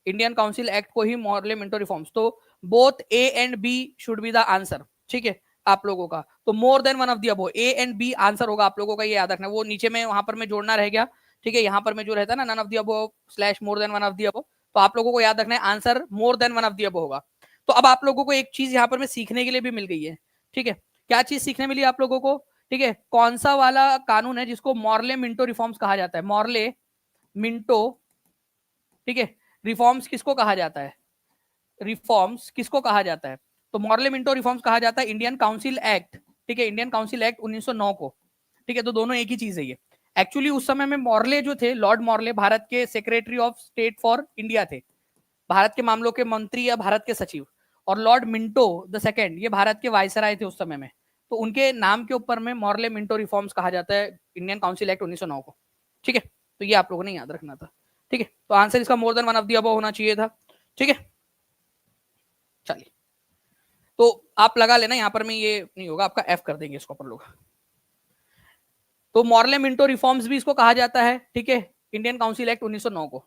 इंडियन काउंसिल एक्ट को ही मॉर्ले मिंटो रिफॉर्म्स। तो both A and B should be the answer. ठीक है, आप लोगों का तो more than one of the above, A and B answer होगा आप लोगों का, ये याद रखना। वो नीचे में वहां पर में जोड़ना रह गया। ठीक है, यहाँ पर में जो रहता है ना none of the above slash more than one of the above, तो आप लोगों को याद रखना है answer more than one of the above होगा। तो अब आप लोगों को एक चीज यहाँ पर में सीखने के लिए भी मिल गई है। ठीक है, क्या चीज सीखने मिली आप लोगों को? ठीक है, कौन सा वाला कानून है जिसको मॉर्ले मिंटो रिफॉर्म्स कहा जाता है? मॉर्ले मिंटो, ठीक है, रिफॉर्म्स किसको कहा जाता है? रिफॉर्म्स किसको कहा जाता है? तो मॉर्ले मिंटो रिफॉर्म्स कहा जाता है इंडियन काउंसिल एक्ट। ठीक है, इंडियन काउंसिल एक्ट 1909 को। ठीक है, तो दोनों एक ही चीज है ये। एक्चुअली उस समय में मॉर्ले जो थे, लॉर्ड मॉर्ले भारत के secretary of state for India थे, भारत के मामलों के मंत्री या भारत के सचिव। और लॉर्ड मिंटो द सेकेंड ये भारत के वायसराय थे उस समय में, तो उनके नाम के ऊपर में मॉर्ले मिंटो रिफॉर्म्स कहा जाता है इंडियन काउंसिल एक्ट 1909 को। ठीक है, तो ये आप लोगों ने याद रखना था। ठीक है, तो आंसर इसका मोर than one of the above होना चाहिए था। ठीक है, चलिए, तो आप लगा लेना, यहाँ पर में ये नहीं होगा आपका, एफ कर देंगे इसको अपन लोग। तो मॉर्ले मिंटो रिफॉर्म्स भी इसको कहा जाता है। ठीक है, इंडियन काउंसिल एक्ट 1909 को।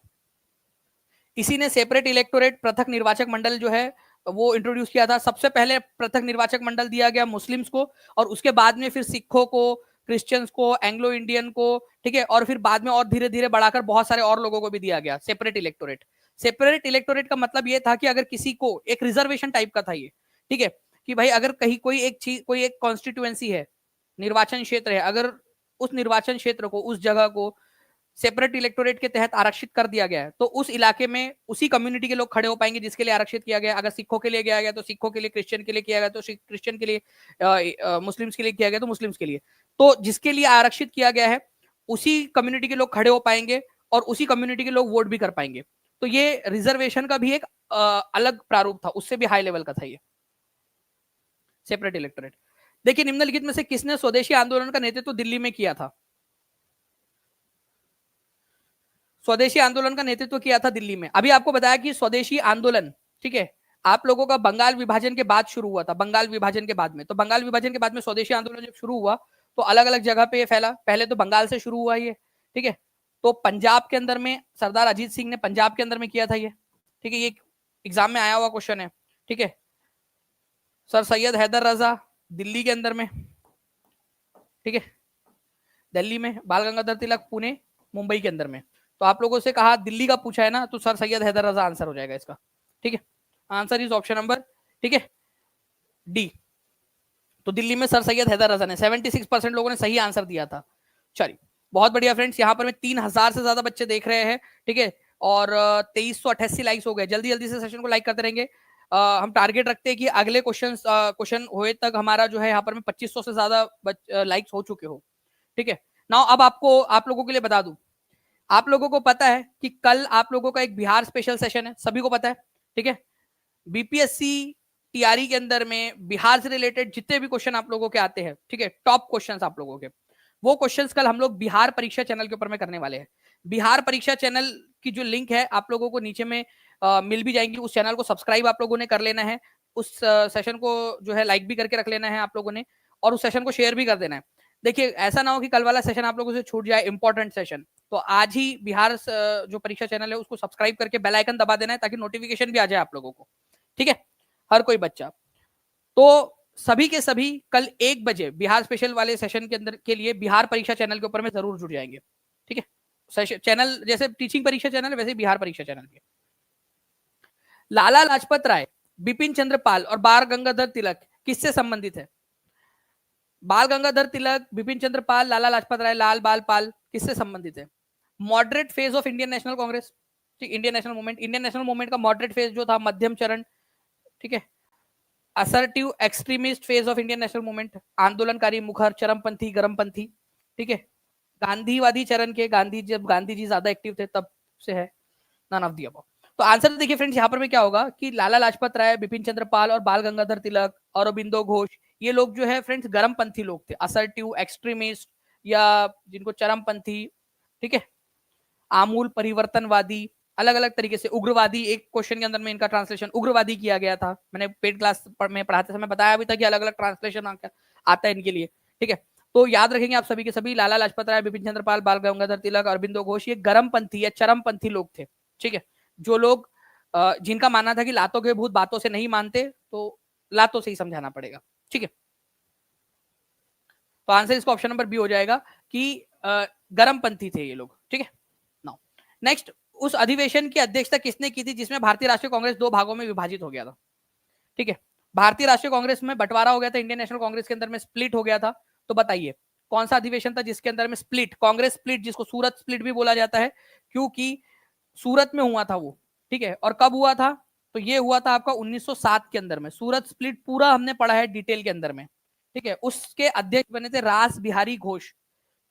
इसी ने सेपरेट इलेक्टोरेट, पृथक निर्वाचक मंडल जो है वो इंट्रोड्यूस किया था। सबसे पहले पृथक निर्वाचक मंडल दिया गया मुस्लिम्स को, और उसके बाद में फिर सिखों को, क्रिश्चियंस को, एंग्लो इंडियन को। ठीक है, और फिर बाद में और धीरे धीरे बढ़ाकर बहुत सारे और लोगों को भी दिया गया सेपरेट इलेक्टोरेट। सेपरेट इलेक्टोरेट का मतलब ये था कि अगर किसी को, एक रिजर्वेशन टाइप का था ये। ठीक है, कि भाई अगर कहीं कोई एक चीज, कोई एक कॉन्स्टिट्यूएंसी है, निर्वाचन क्षेत्र है, अगर उस निर्वाचन क्षेत्र को, उस जगह को सेपरेट इलेक्टोरेट के तहत आरक्षित कर दिया गया है, तो उस इलाके में उसी कम्युनिटी के लोग खड़े हो पाएंगे जिसके लिए आरक्षित किया गया। अगर सिखों के लिए किया गया तो सिखों के लिए, क्रिश्चियन के लिए किया गया तो क्रिश्चियन के लिए, मुस्लिम्स के लिए किया गया तो मुस्लिम्स के लिए। तो जिसके लिए आरक्षित किया गया है उसी कम्युनिटी के लोग खड़े हो पाएंगे और उसी कम्युनिटी के लोग वोट भी कर पाएंगे। तो ये रिजर्वेशन का भी एक अलग प्रारूप था, उससे भी हाई लेवल का था ये सेपरेट इलेक्टोरेट। देखिए निम्नलिखित में से किसने स्वदेशी आंदोलन का नेतृत्व दिल्ली में किया था? स्वदेशी आंदोलन का नेतृत्व किया था दिल्ली में। अभी आपको बताया कि स्वदेशी आंदोलन, ठीक है, आप लोगों का बंगाल विभाजन के बाद शुरू हुआ था, बंगाल विभाजन के बाद में। तो बंगाल विभाजन के बाद में स्वदेशी आंदोलन जब शुरू हुआ तो अलग अलग जगह पे ये फैला। पहले तो बंगाल से शुरू हुआ ये, ठीक है। तो पंजाब के अंदर में सरदार अजीत सिंह ने पंजाब के अंदर में किया था ये, ठीक है। ये एग्जाम में आया हुआ क्वेश्चन है, ठीक है। सर सैयद हैदर रजा दिल्ली के अंदर में, ठीक है, दिल्ली में। बाल गंगाधर तिलक पुणे मुंबई के अंदर में। तो आप लोगों से कहा दिल्ली का पूछा है ना, तो सर सैयद हैदर रजा आंसर हो जाएगा इसका, ठीक है। आंसर इज ऑप्शन नंबर, ठीक है, डी। तो दिल्ली में सर सैयद हैदर रजा ने 76% लोगों ने सही आंसर दिया था। चलिए बहुत बढ़िया फ्रेंड्स, यहाँ पर में 3000 से ज्यादा बच्चे देख रहे हैं, ठीक है। और 2388 लाइक्स हो गए। जल्दी जल्दी से सेशन को लाइक करते रहेंगे। हम टारगेट रखते हैं कि अगले क्वेश्चन होए तक हमारा जो है यहाँ पर में 2500 से ज्यादा लाइक्स हो चुके हो, ठीक है। नाउ अब आपको आप लोगों के लिए बता दूं, आप लोगों को पता है कि कल आप लोगों का एक बिहार स्पेशल सेशन है, सभी को पता है, ठीक है। बीपीएससी टीआरई के अंदर में बिहार से रिलेटेड जितने भी क्वेश्चन आप लोगों के आते हैं, ठीक है, टॉप क्वेश्चंस आप लोगों के, वो क्वेश्चंस कल हम लोग बिहार परीक्षा चैनल के ऊपर में करने वाले हैं। बिहार परीक्षा चैनल की जो लिंक है आप लोगों को नीचे में मिल भी जाएंगी। उस चैनल को सब्सक्राइब आप लोगों ने कर लेना है, उस सेशन को जो है लाइक भी करके रख लेना है आप लोगों ने, और उस सेशन को शेयर भी कर देना है। देखिए ऐसा ना हो कि कल वाला सेशन आप लोगों से छूट जाए, इंपॉर्टेंट सेशन। तो आज ही बिहार जो परीक्षा चैनल है उसको सब्सक्राइब करके बेल आइकन दबा देना है ताकि नोटिफिकेशन भी आ जाए आप लोगों को, ठीक है, हर कोई बच्चा। तो सभी के सभी कल 1 बजे बिहार स्पेशल वाले सेशन के अंदर के लिए बिहार परीक्षा चैनल के ऊपर में जरूर जुड़ जाएंगे, ठीक है। चैनल जैसे टीचिंग परीक्षा चैनल वैसे बिहार परीक्षा चैनल भी। लाला लाजपत राय, बिपिन चंद्र पाल और बाल गंगाधर तिलक किससे संबंधित है? बाल गंगाधर तिलक, बिपिन चंद्र पाल, लाला लाजपत राय, लाल बाल पाल किससे संबंधित है? Moderate phase of Indian National Congress, ठीक, Indian national movement. Indian national movement का मॉडरेट फेज जो था, मध्यम चरण, ठीक है। Assertive extremist phase of Indian national movement, आंदोलनकारी, मुखर, चरमपंथी, गरमपंथी, ठीक है। गांधीवादी चरण के, गांधी जब गांधी जी ज्यादा एक्टिव थे तब से है, नन ऑफ द अबव। तो आंसर देखिए फ्रेंड्स यहाँ पर में क्या होगा कि लाला लाजपत राय, बिपिन चंद्र पाल और बाल गंगाधर तिलक, अरबिंदो घोष, ये लोग जो है फ्रेंड्स गरमपंथी लोग थे, असर्टिव एक्सट्रीमिस्ट या जिनको चरमपंथी, ठीक है, आमूल परिवर्तनवादी, अलग अलग तरीके से, उग्रवादी, एक क्वेश्चन के अंदर में इनका ट्रांसलेशन उग्रवादी किया गया था। मैंने पेड क्लास में पढ़ाते समय बताया भी था कि अलग अलग ट्रांसलेशन आता है इनके लिए, ठीक है। तो याद रखेंगे आप सभी के सभी, लाला लाजपत राय, बिपिन चंद्र पाल, बाल गंगाधर तिलक, अरबिंदो घोष, ये गरमपंथी या चरमपंथी लोग थे, ठीक है। जो लोग जिनका मानना था कि लातों के भूत बातों से नहीं मानते, तो लातों से ही समझाना पड़ेगा, ठीक है। तो आंसर इसका ऑप्शन नंबर बी हो जाएगा कि गरमपंथी थे ये लोग, ठीक है। नाउ नेक्स्ट, उस अधिवेशन की अध्यक्षता किसने की थी जिसमें भारतीय राष्ट्रीय कांग्रेस 2 भागों में विभाजित हो गया था, ठीक है। भारतीय राष्ट्रीय कांग्रेस में बंटवारा हो गया था, इंडियन नेशनल कांग्रेस के अंदर में स्प्लिट हो गया था। तो बताइए कौन सा अधिवेशन था जिसके अंदर में स्प्लिट, कांग्रेस स्प्लिट, जिसको सूरत स्प्लिट भी बोला जाता है, क्योंकि सूरत में हुआ था वो, ठीक है। और कब हुआ था? तो ये हुआ था आपका 1907 के अंदर में। सूरत स्प्लिट पूरा हमने पढ़ा है डिटेल के अंदर में, ठीक है। उसके अध्यक्ष बने थे रास बिहारी घोष।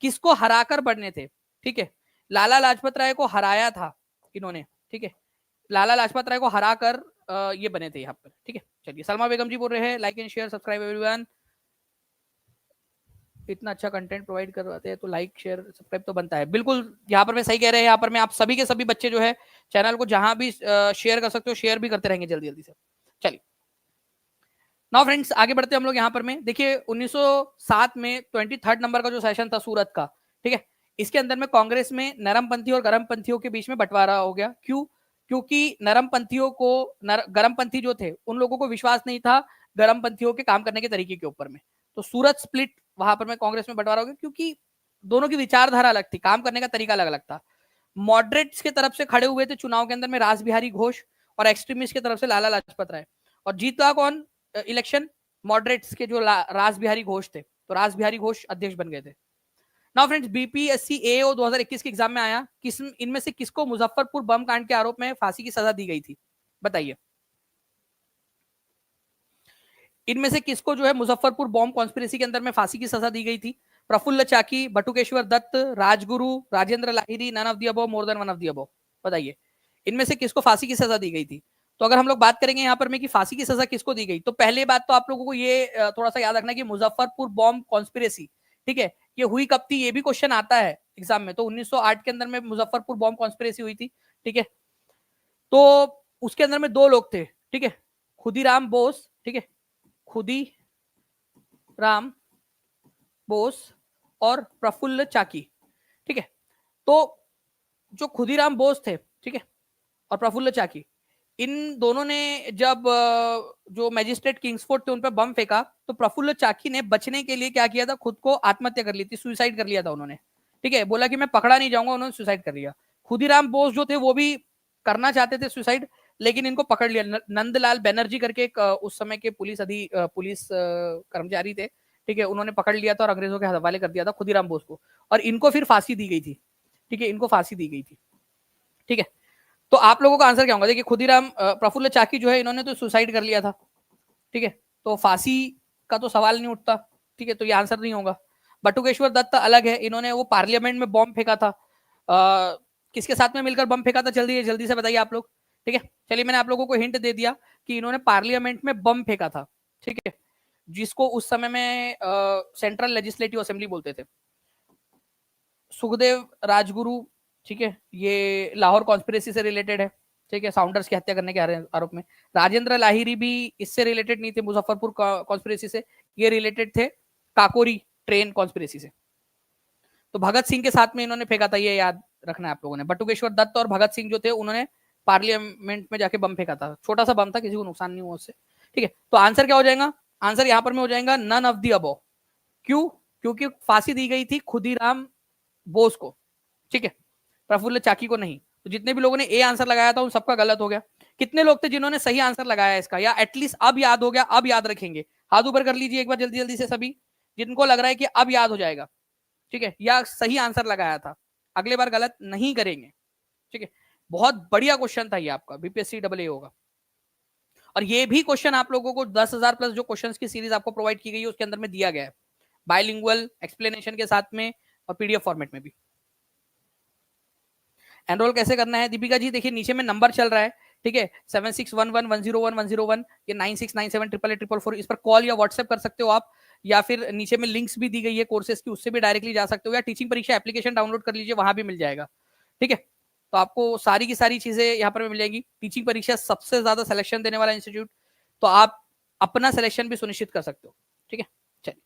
किसको हराकर बने थे? ठीक है, लाला लाजपत राय को हराया था इन्होंने, ठीक है। लाला लाजपत राय को हराकर ये बने थे यहाँ पर, ठीक है। चलिए सलमा बेगम जी बोल रहे हैं like and share subscribe everyone. इतना अच्छा कंटेंट प्रोवाइड करवाते हैं तो लाइक शेयर सब्सक्राइब तो बनता है, बिल्कुल। यहाँ पर मैं सही कह रहे हैं, यहाँ पर मैं आप सभी के सभी बच्चे जो है चैनल को जहां भी शेयर कर सकते हो, शेयर भी करते रहेंगे जल्दी जल्दी से। चलिए नाउ फ्रेंड्स आगे बढ़ते हैं हम लोग। यहाँ पर में देखिए 1907 में 23rd नंबर का जो सेशन था सूरत का, ठीक है, इसके अंदर में कांग्रेस में नरमपंथी और गरमपंथियों के बीच में बंटवारा हो गया। क्यों? क्योंकि नरमपंथियों को गरमपंथी जो थे उन लोगों को विश्वास नहीं था गरमपंथियों के काम करने के तरीके के ऊपर में। तो सूरत स्प्लिट वहां पर में कांग्रेस में बंटवारा हो गया, क्योंकि दोनों की विचारधारा अलग थी, काम करने का तरीका अलग अलग था। मॉडरेट्स की तरफ से खड़े हुए थे चुनाव के अंदर में रास बिहारी घोष, और एक्सट्रीमिस्ट की तरफ से लाला लाजपत राय। और जीता कौन इलेक्शन? मॉडरेट्स के जो रास बिहारी घोष थे, तो रास बिहारी घोष अध्यक्ष बन गए थे। नाउ फ्रेंड्स बीपीएससी एओ 2021 के एग्जाम में आया, किस इनमें से किसको मुजफ्फरपुर बम कांड के आरोप में फांसी की सजा दी गई थी? बताइए इनमें से किसको जो है मुजफ्फरपुर बॉम्ब कॉन्स्पिरेसी के अंदर में फांसी की सजा दी गई थी? Prafulla Chaki, Batukeshwar Dutt, Rajguru, Rajendra Lahiri, none of the above, more than one of the above? बताइए इनमें से किसको फांसी की सजा दी गई थी? तो अगर हम लोग बात करेंगे यहाँ पर में कि फांसी की सजा किसको दी गई, तो पहले बात तो आप लोगों को ये थोड़ा सा याद रखना कि मुजफ्फरपुर बॉम्ब कॉन्स्पिरेसी, ठीक है, ये हुई कब थी, ये भी क्वेश्चन आता है एग्जाम में। तो 1908 के अंदर में मुजफ्फरपुर बॉम्ब कॉन्स्पिरेसी हुई थी, ठीक है। तो उसके अंदर में दो लोग थे, ठीक है, खुदीराम बोस, ठीक है, खुदीराम बोस और प्रफुल्ल चाकी, ठीक है। तो जो खुदीराम बोस थे, ठीक है, और प्रफुल्ल चाकी, इन दोनों ने जब जो मैजिस्ट्रेट किंग्सफोर्ड थे उन पर बम फेंका, तो प्रफुल्ल चाकी ने बचने के लिए क्या किया था, खुद को आत्महत्या कर ली थी, सुसाइड कर लिया था उन्होंने, ठीक है। बोला कि मैं पकड़ा नहीं जाऊंगा, उन्होंने सुसाइड कर लिया। खुदीराम बोस जो थे वो भी करना चाहते थे सुसाइड, लेकिन इनको पकड़ लिया। नंदलाल बनर्जी करके एक उस समय के पुलिस कर्मचारी थे, ठीक है, उन्होंने पकड़ लिया था और अंग्रेजों के हवाले कर दिया था खुदीराम बोस को, और इनको फिर फांसी दी गई थी, ठीक है, इनको फांसी दी गई थी, ठीक है। तो आप लोगों का आंसर क्या होगा? देखिए खुदीराम प्रफुल्ल चाकी जो है इन्होंने तो सुसाइड कर लिया था, ठीक है, तो फांसी का तो सवाल नहीं उठता, ठीक है, तो ये आंसर नहीं होगा। बटुकेश्वर दत्त अलग है, इन्होंने वो पार्लियामेंट में बॉम्ब फेंका था। किसके साथ में मिलकर बम फेंका था, जल्दी से बताइए आप लोग, ठीक है। चलिए मैंने आप लोगों को हिंट दे दिया कि इन्होंने पार्लियामेंट में बम फेंका था, ठीक है, जिसको उस समय में सेंट्रल लेजिस्लेटिव असेंबली बोलते थे। सुखदेव राजगुरु, ठीक है, ये लाहौर कॉन्स्पिरेसी से रिलेटेड है, ठीक है, साउंडर्स की हत्या करने के आरोप में। राजेंद्र लाहिरी भी इससे रिलेटेड नहीं थे, मुजफ्फरपुर कॉन्स्पिरेसी से, ये रिलेटेड थे काकोरी ट्रेन कॉन्स्पिरेसी से। तो भगत सिंह के साथ में इन्होंने फेंका था, ये याद रखना है आप लोगों ने। बटुकेश्वर दत्त और भगत सिंह जो थे उन्होंने पार्लियामेंट में जाके बम फेंका था, छोटा सा बम था, किसी को नुकसान नहीं हुआ उससे, ठीक है। तो आंसर क्या हो जाएगा? आंसर यहाँ पर में हो जाएगा नन ऑफ दी अबव। क्यों? क्योंकि फांसी दी गई थी खुदीराम बोस को, ठीक है, प्रफुल्ल चाकी को नहीं। तो जितने भी लोगों ने ए आंसर लगाया था उन सबका गलत हो गया। कितने लोग थे जिन्होंने सही आंसर लगाया इसका, या एटलीस्ट अब याद हो गया, अब याद रखेंगे? हाथ ऊपर कर लीजिए एक बार जल्दी जल्दी से सभी, जिनको लग रहा है कि अब याद हो जाएगा, ठीक है, या सही आंसर लगाया था, अगले बार गलत नहीं करेंगे, ठीक है। बहुत बढ़िया क्वेश्चन था ये आपका, बीपीएससी डबल ए होगा। और ये भी क्वेश्चन आप लोगों को 10,000 प्लस जो क्वेश्चंस की सीरीज आपको प्रोवाइड की गई है उसके अंदर में दिया गया है, बाइलिंगुअल एक्सप्लेनेशन के साथ में और पीडीएफ फॉर्मेट में भी। एनरोल कैसे करना है दीपिका जी? देखिए नीचे में नंबर चल रहा है, ठीक है, 7611101101, ये 9697884444, इस पर कॉल या व्हाट्सएप कर सकते हो आप, या फिर नीचे में लिंक्स भी दी गई है कोर्सेज की, उससे भी डायरेक्टली जा सकते हो, या टीचिंग परीक्षा एप्लीकेशन डाउनलोड कर लीजिए, वहां भी मिल जाएगा, ठीक है। तो आपको सारी की सारी चीजें यहाँ पर मिल जाएगी। टीचिंग परीक्षा सबसे ज्यादा सिलेक्शन देने वाला इंस्टीट्यूट, तो आप अपना सिलेक्शन भी सुनिश्चित कर सकते हो, ठीक है। चलिए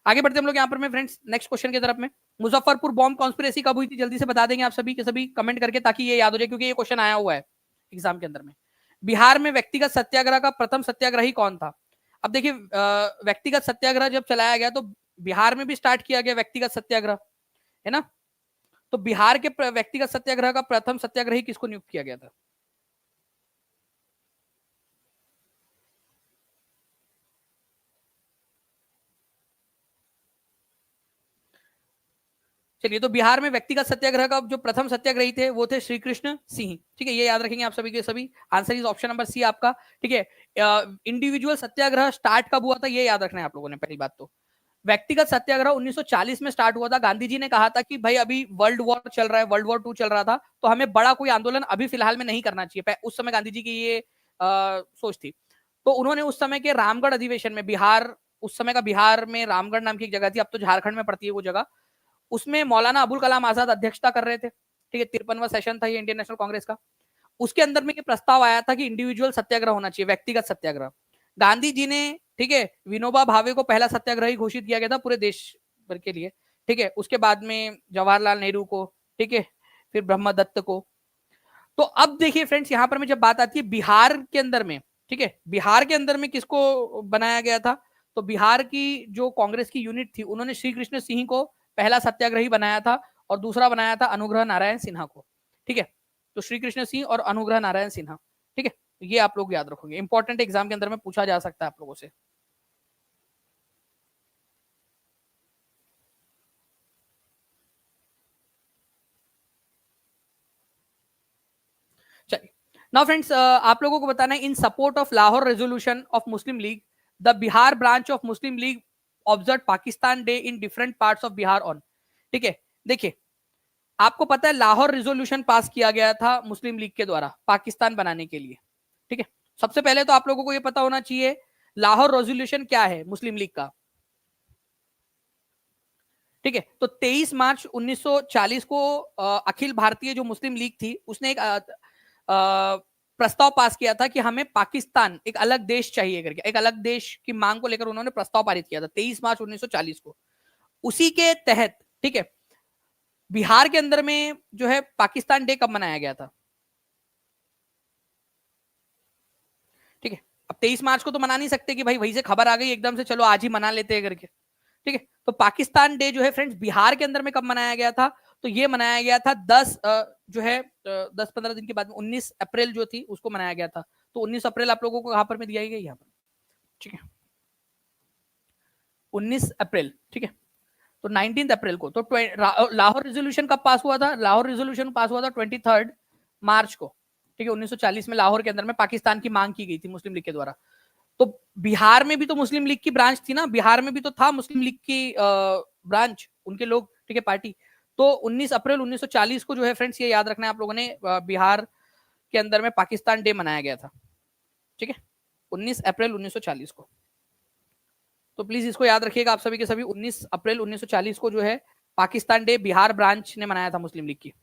आगे बढ़ते हम लोग यहाँ पर में फ्रेंड्स नेक्स्ट क्वेश्चन की तरफ में। मुजफ्फरपुर बॉम्ब कॉन्स्पिरेसी कब हुई थी, जल्दी से बता देंगे आप सभी के सभी कमेंट करके, ताकि ये याद हो जाए, क्योंकि ये क्वेश्चन आया हुआ है एग्जाम के अंदर में। बिहार में व्यक्तिगत सत्याग्रह का प्रथम सत्याग्रही कौन था? अब देखिए व्यक्तिगत सत्याग्रह जब चलाया गया तो बिहार में भी स्टार्ट किया गया व्यक्तिगत सत्याग्रह, है ना। तो बिहार के व्यक्तिगत सत्याग्रह का प्रथम सत्याग्रही किसको नियुक्त किया गया था? चलिए, तो बिहार में व्यक्तिगत सत्याग्रह का जो प्रथम सत्याग्रही थे वो थे श्री कृष्ण सिंह, ठीक है, ये याद रखेंगे आप सभी के सभी। Answer is option number C आपका, ठीक है। इंडिविजुअल सत्याग्रह स्टार्ट कब हुआ था ये याद रखना है आप लोगों ने। पहली बात तो व्यक्तिगत सत्याग्रह 1940 में स्टार्ट हुआ था। गांधी जी ने कहा था कि भाई अभी वर्ल्ड वॉर चल रहा है, वर्ल्ड वॉर 2 चल रहा था, तो हमें बड़ा कोई आंदोलन अभी फिलहाल में नहीं करना चाहिए। उस समय गांधी जी की ये सोच थी। तो उन्होंने उस समय के रामगढ़ अधिवेशन में, बिहार उस समय का बिहार में रामगढ़ नाम की एक जगह थी, अब तो झारखंड में पड़ती है वो जगह, उसमें मौलाना अबुल कलाम आजाद अध्यक्षता कर रहे थे, ठीक है, 53वां सेशन था ये इंडियन नेशनल कांग्रेस का। उसके अंदर में ये प्रस्ताव आया था कि इंडिविजुअल सत्याग्रह होना चाहिए, व्यक्तिगत सत्याग्रह। गांधी जी ने, ठीक है, विनोबा भावे को पहला सत्याग्रही घोषित किया गया था पूरे देश भर के लिए, ठीक है। उसके बाद में जवाहरलाल नेहरू को, ठीक है, फिर ब्रह्म दत्त को। तो अब देखिए फ्रेंड्स यहाँ पर में जब बात आती है बिहार के अंदर में, ठीक है, बिहार के अंदर में किसको बनाया गया था? तो बिहार की जो कांग्रेस की यूनिट थी उन्होंने श्री कृष्ण सिंह को पहला सत्याग्रही बनाया था, और दूसरा बनाया था अनुग्रह नारायण सिन्हा को, ठीक है। तो श्री कृष्ण सिंह और अनुग्रह नारायण सिन्हा, ठीक है, ये आप लोग याद रखोगे, इंपॉर्टेंट एग्जाम के अंदर में पूछा जा सकता है आप लोगों से। चलिए नाउ फ्रेंड्स आप लोगों को बताना है, इन support of Lahore resolution of Muslim league the Bihar branch of Muslim league observe Pakistan day in different parts of Bihar on. ठीक है, देखिए आपको पता है लाहौर रिजोल्यूशन पास किया गया था मुस्लिम लीग के द्वारा पाकिस्तान बनाने के लिए। ठीक है, सबसे पहले तो आप लोगों को यह पता होना चाहिए लाहौर रेजोल्यूशन क्या है मुस्लिम लीग का। ठीक है, तो 23 मार्च 1940 को अखिल भारतीय जो मुस्लिम लीग थी उसने एक प्रस्ताव पास किया था कि हमें पाकिस्तान एक अलग देश चाहिए करके, एक अलग देश की मांग को लेकर उन्होंने प्रस्ताव पारित किया था 23 मार्च 1940 को। उसी के तहत ठीक है बिहार के अंदर में जो है पाकिस्तान डे कब मनाया गया था? ठीक है, अब 23 मार्च को तो मना नहीं सकते कि भाई वहीं से खबर आ गई एकदम से चलो आज ही मना लेते हैं करके। ठीक है, तो पाकिस्तान डे जो है फ्रेंड्स बिहार के अंदर में कब मनाया गया था? तो ये मनाया गया था 10-15 दिन के बाद में 19 अप्रैल जो थी उसको मनाया गया था। तो 19 अप्रैल आप लोगों को यहाँ पर में दिया गया यहाँ पर। ठीक है, 19 अप्रैल। ठीक है, तो 19 अप्रैल को तो लाहौर रेजोल्यूशन कब पास हुआ था? लाहौर रेजोल्यूशन पास हुआ था 23 मार्च को। ठीक है, 1940 में लाहौर के अंदर में पाकिस्तान की मांग की गई थी मुस्लिम लीग के द्वारा। तो बिहार में भी तो मुस्लिम लीग की ब्रांच थी ना, बिहार में भी तो था मुस्लिम लीग की ब्रांच, उनके लोग। ठीक है, पार्टी। तो 19 अप्रैल 1940 को जो है फ्रेंड्स ये याद रखना है आप लोगों ने बिहार के अंदर में पाकिस्तान डे मनाया गया था। ठीक है, 19 अप्रैल 1940 को। तो प्लीज इसको याद रखिएगा आप सभी के सभी, 19 अप्रैल 1940 को जो है पाकिस्तान डे बिहार ब्रांच ने मनाया था मुस्लिम लीग की।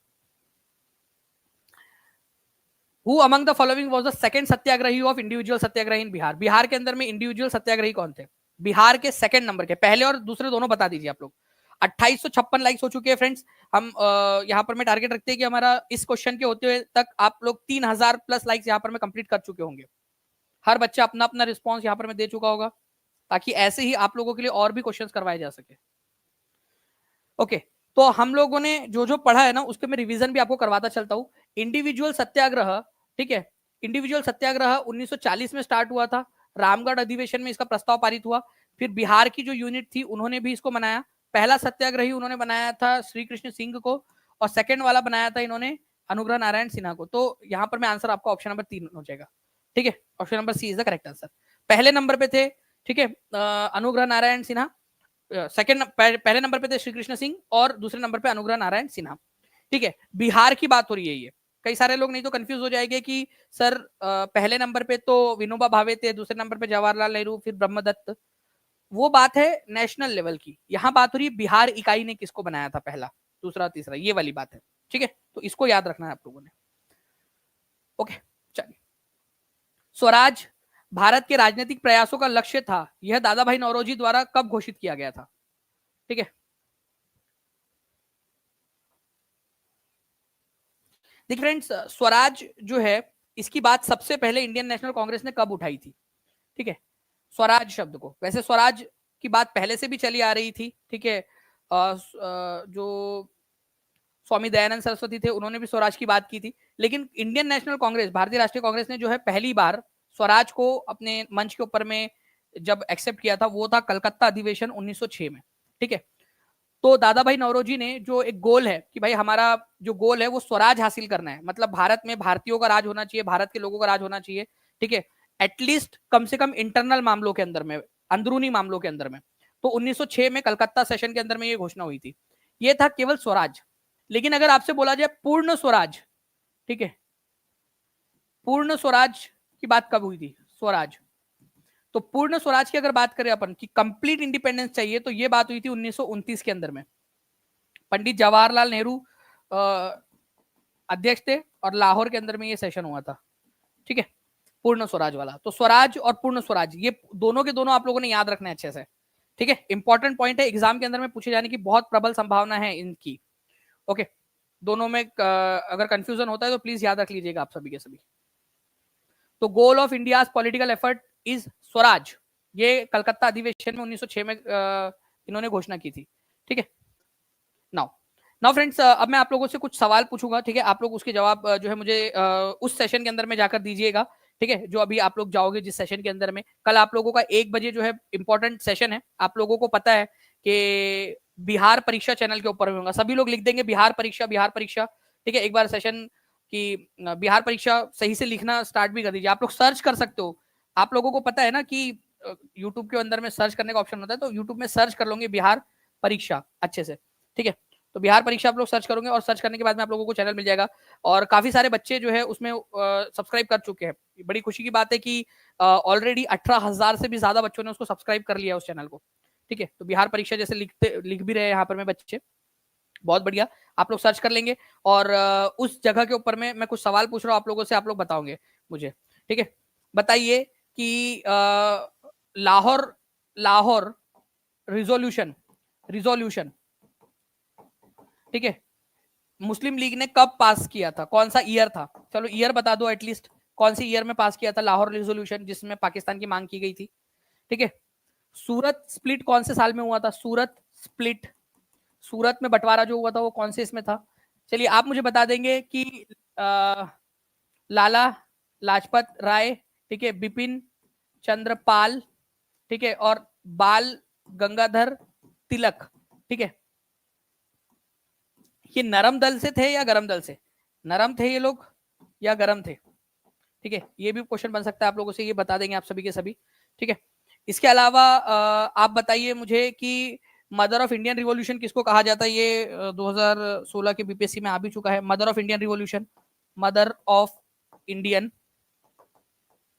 Who among the following was the second satyagrahi of individual satyagrahi in Bihar? Bihar के अंदर में इंडिविजुअल सत्याग्रही कौन थे बिहार के सेकंड नंबर के? पहले और दूसरे दोनों बता दीजिए आप लोग। 2856 लाइक्स हो चुके हैं फ्रेंड्स। हम यहाँ पर मैं टारगेट रखते हैं कि हमारा इस क्वेश्चन के होते हुए तक आप लोग 3000 प्लस लाइक्स यहाँ पर मैं कंप्लीट कर चुके होंगे। हर बच्चा अपना अपना रिस्पॉन्स यहाँ पर मैं दे चुका होगा, ताकि ऐसे ही आप लोगों के लिए और भी क्वेश्चन करवाए जा सके। ओके, तो हम लोगों ने जो जो पढ़ा है ना उसके मैं रिवीजन भी आपको करवाता चलता हूँ। इंडिविजुअल सत्याग्रह, ठीक है, इंडिविजुअल सत्याग्रह 1940 में स्टार्ट हुआ था। रामगढ़ अधिवेशन में इसका प्रस्ताव पारित हुआ। फिर बिहार की जो यूनिट थी उन्होंने भी इसको मनाया। पहला सत्याग्रही उन्होंने बनाया था श्री कृष्ण सिंह को, और सेकंड वाला बनाया था इन्होंने अनुग्रह नारायण सिन्हा को। तो यहाँ पर मैं आंसर आपका ऑप्शन नंबर 3 हो जाएगा। ठीक है, option number C is the correct answer. पहले नंबर पे थे ठीक है अनुग्रह नारायण सिन्हा, सेकंड पहले नंबर पे थे श्री कृष्ण सिंह, और दूसरे नंबर पे अनुग्रह नारायण सिन्हा। ठीक है, बिहार की बात हो रही है ये। कई सारे लोग नहीं तो कंफ्यूज हो जाएंगे कि सर पहले नंबर पे तो विनोबा भावे थे, दूसरे नंबर पे जवाहरलाल नेहरू, फिर ब्रह्मदत्त। वो बात है नेशनल लेवल की, यहाँ बात हो रही है बिहार इकाई ने किसको बनाया था पहला दूसरा तीसरा, ये वाली बात है। ठीक है, तो इसको याद रखना है आप लोगों ने। ओके, चलिए। स्वराज भारत के राजनीतिक प्रयासों का लक्ष्य था, यह दादा भाई नौरोजी द्वारा कब घोषित किया गया था? ठीक है, देखिए फ्रेंड्स, स्वराज जो है इसकी बात सबसे पहले इंडियन नेशनल कांग्रेस ने कब उठाई थी? ठीक है, स्वराज शब्द को। वैसे स्वराज की बात पहले से भी चली आ रही थी। ठीक है, जो स्वामी दयानंद सरस्वती थे उन्होंने भी स्वराज की बात की थी, लेकिन इंडियन नेशनल कांग्रेस, भारतीय राष्ट्रीय कांग्रेस ने जो है पहली बार स्वराज को अपने मंच के ऊपर में जब एक्सेप्ट किया था वो था कलकत्ता अधिवेशन 1906 में। ठीक है, तो दादा भाई नौरोजी ने जो एक गोल है कि भाई हमारा जो गोल है वो स्वराज हासिल करना है, मतलब भारत में भारतीयों का राज होना चाहिए, भारत के लोगों का राज होना चाहिए। ठीक है, एटलीस्ट कम से कम इंटरनल मामलों के अंदर में, अंदरूनी मामलों के अंदर में। तो 1906 में कलकत्ता सेशन के अंदर में ये घोषणा हुई थी। ये था केवल स्वराज। लेकिन अगर आपसे बोला जाए पूर्ण स्वराज, ठीक है, पूर्ण स्वराज की बात कब हुई थी? स्वराज, तो पूर्ण स्वराज की अगर बात करें अपन कि कंप्लीट इंडिपेंडेंस चाहिए, तो ये बात हुई थी 1929 के अंदर में। पंडित जवाहरलाल नेहरू अध्यक्ष थे और लाहौर के अंदर में ये सेशन हुआ था। ठीक है, पूर्ण स्वराज वाला। तो स्वराज और पूर्ण स्वराज ये दोनों के दोनों आप लोगों ने याद रखना है अच्छे से। ठीक है, इंपॉर्टेंट पॉइंट है, एग्जाम के अंदर में पूछे जाने की बहुत प्रबल संभावना है इनकी। ओके, दोनों में अगर कंफ्यूजन होता है तो प्लीज याद रख लीजिएगा आप सभी के सभी। तो goal of India political effort is Swaraj, ये कलकत्ता अधिवेशन में 1906 में इन्होंने घोषणा की थी। ठीक है, नाउ नाउ फ्रेंड्स, अब मैं आप लोगों से कुछ सवाल पूछूंगा। ठीक है, आप लोग उसके जवाब जो है मुझे उस सेशन के अंदर में जाकर दीजिएगा। ठीक है, जो अभी आप लोग जाओगे जिस सेशन के अंदर में, कल आप लोगों का 1 बजे जो है इंपॉर्टेंट सेशन है। आप लोगों को पता है कि बिहार परीक्षा चैनल के ऊपर होगा, सभी लोग लिख देंगे बिहार परीक्षा बिहार परीक्षा। ठीक है, एक बार सेशन की बिहार परीक्षा सही से लिखना स्टार्ट भी कर दीजिए। आप लोग सर्च कर सकते हो, आप लोगों को पता है ना कि यूट्यूब के अंदर में सर्च करने का ऑप्शन होता है, तो यूट्यूब में सर्च कर लोगे बिहार परीक्षा अच्छे से, ठीक है। तो बिहार परीक्षा आप लोग सर्च करोगे और सर्च करने के बाद में आप लोगों को चैनल मिल जाएगा और काफी सारे बच्चे जो है उसमें सब्सक्राइब कर चुके हैं। बड़ी खुशी की बात है कि ऑलरेडी 18,000 से भी ज्यादा बच्चों ने उसको सब्सक्राइब कर लिया उस चैनल को, ठीक है। तो बिहार परीक्षा जैसे लिख भी रहे हैं यहाँ पर में बच्चे, बहुत बढ़िया। आप लोग सर्च कर लेंगे और उस जगह के ऊपर में मैं कुछ सवाल पूछ रहा हूँ आप लोगों से, आप लोग बताओगे मुझे, ठीक है। बताइए कि लाहौर लाहौर रिजोल्यूशन रिजोल्यूशन, ठीक है, मुस्लिम लीग ने कब पास किया था, कौन सा ईयर था? चलो ईयर बता दो एटलीस्ट, कौन सी ईयर में पास किया था लाहौर रिजोल्यूशन जिसमें पाकिस्तान की मांग की गई थी, ठीक है। सूरत स्प्लिट कौन से साल में हुआ था? सूरत स्प्लिट, सूरत में बंटवारा जो हुआ था वो कौन से इसमें था? चलिए आप मुझे बता देंगे कि लाला लाजपत राय, ठीक है, बिपिन चंद्रपाल, ठीक है, और बाल गंगाधर तिलक, ठीक है, ये नरम दल से थे या गरम दल से? नरम थे ये लोग या गरम थे? ठीक है, ये भी क्वेश्चन बन सकता है आप लोगों से, ये बता देंगे आप सभी के सभी, ठीक है। इसके अलावा आप बताइए मुझे कि मदर ऑफ इंडियन रिवॉल्यूशन किसको कहा जाता है? ये 2016 के बीपीएससी में आ भी चुका है। Mother of Indian revolution, mother of Indian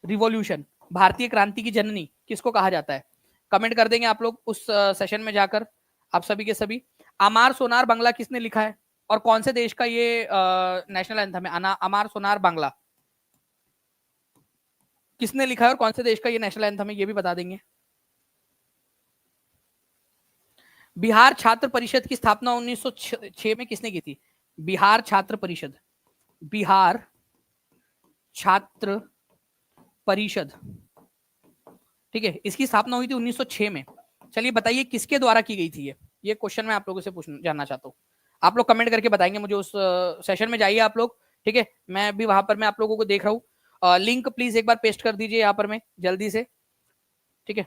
revolution, भारतीय क्रांति की जननी किसको कहा जाता है? कमेंट कर देंगे आप लोग उस सेशन में जाकर, आप सभी के सभी। अमार सोनार बांग्ला किसने लिखा है और कौन से देश का ये नेशनल एंथम है? अमार सोनार बांग्ला किसने लिखा है और कौन से देश का ये नेशनल एंथम है, ये भी बता देंगे। बिहार छात्र परिषद की स्थापना 1906 में किसने की थी? बिहार छात्र परिषद, बिहार छात्र परिषद, ठीक है, इसकी स्थापना हुई थी 1906 में। चलिए बताइए किसके द्वारा की गई थी ये क्वेश्चन मैं आप लोगों से पूछना जानना चाहता हूँ। आप लोग कमेंट करके बताएंगे मुझे, उस सेशन में जाइए आप लोग, ठीक है। मैं भी वहां पर मैं आप लोगों को देख रहा हूँ, लिंक प्लीज एक बार पेस्ट कर दीजिए यहाँ पर मैं जल्दी से, ठीक है,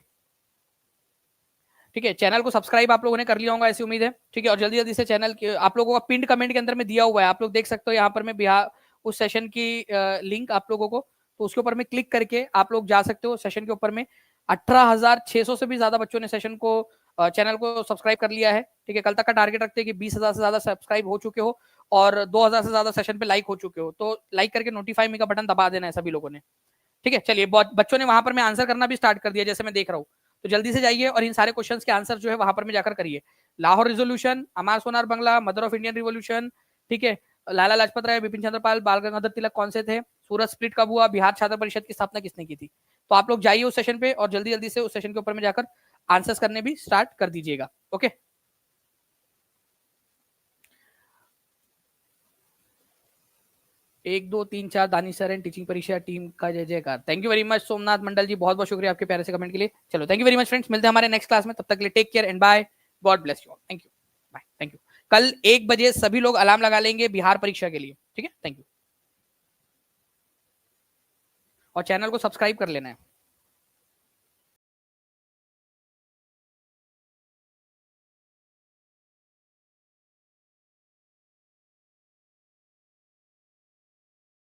ठीक है। चैनल को सब्सक्राइब आप लोगों ने कर लिया होगा ऐसी उम्मीद है, ठीक है। और जल्दी जल्दी से चैनल आप लोगों का पिंड कमेंट के अंदर में दिया हुआ है, आप लोग देख सकते हो यहाँ पर मैं बिहार उस सेशन की लिंक आप लोगों को, तो उसके ऊपर में क्लिक करके आप लोग जा सकते हो सेशन के ऊपर में। 18,600 से भी ज्यादा बच्चों ने सेशन को चैनल को सब्सक्राइब कर लिया है, ठीक है। कल तक का टारगेट रखते हैं कि 20,000 से ज्यादा सब्सक्राइब हो चुके हो और 2,000 से ज्यादा सेशन पे लाइक हो चुके हो, तो लाइक करके नोटिफाई मी का बटन दबा देना है सभी लोगों ने, ठीक है। चलिए बच्चों ने वहां पर मैं आंसर करना भी स्टार्ट कर दिया जैसे मैं देख रहा हूँ, तो जल्दी से जाइए और इन सारे क्वेश्चंस के आंसर जो है वहां पर में जाकर करिए। Lahore resolution, Amar Sonar Bangla, mother of Indian revolution, ठीक है, लाला लाजपत राय, बिपिन चंद्रपाल, बाल गंगाधर तिलक कौन से थे, सूरत स्प्लिट कब हुआ, बिहार छात्र परिषद की स्थापना किसने की थी। तो आप लोग जाइए उस सेशन पे और जल्दी जल्दी से उस सेशन के ऊपर में जाकर आंसर्स करने भी स्टार्ट कर दीजिएगा, okay. 1 2 3 4 Danish sir and teaching Pariksha team का जय जयकार। Thank you very much Somnath Mandal ji, बहुत बहुत शुक्रिया आपके प्यारे से कमेंट के लिए। चलो thank you very much friends, मिलते हैं हमारे नेक्स्ट क्लास में, तब तक के लिए take care and bye, God bless you, thank you, bye, thank you. कल 1 बजे सभी लोग अलार्म लगा लेंगे बिहार परीक्षा के लिए, ठीक है, थैंक यू। और चैनल को सब्सक्राइब कर लेना है।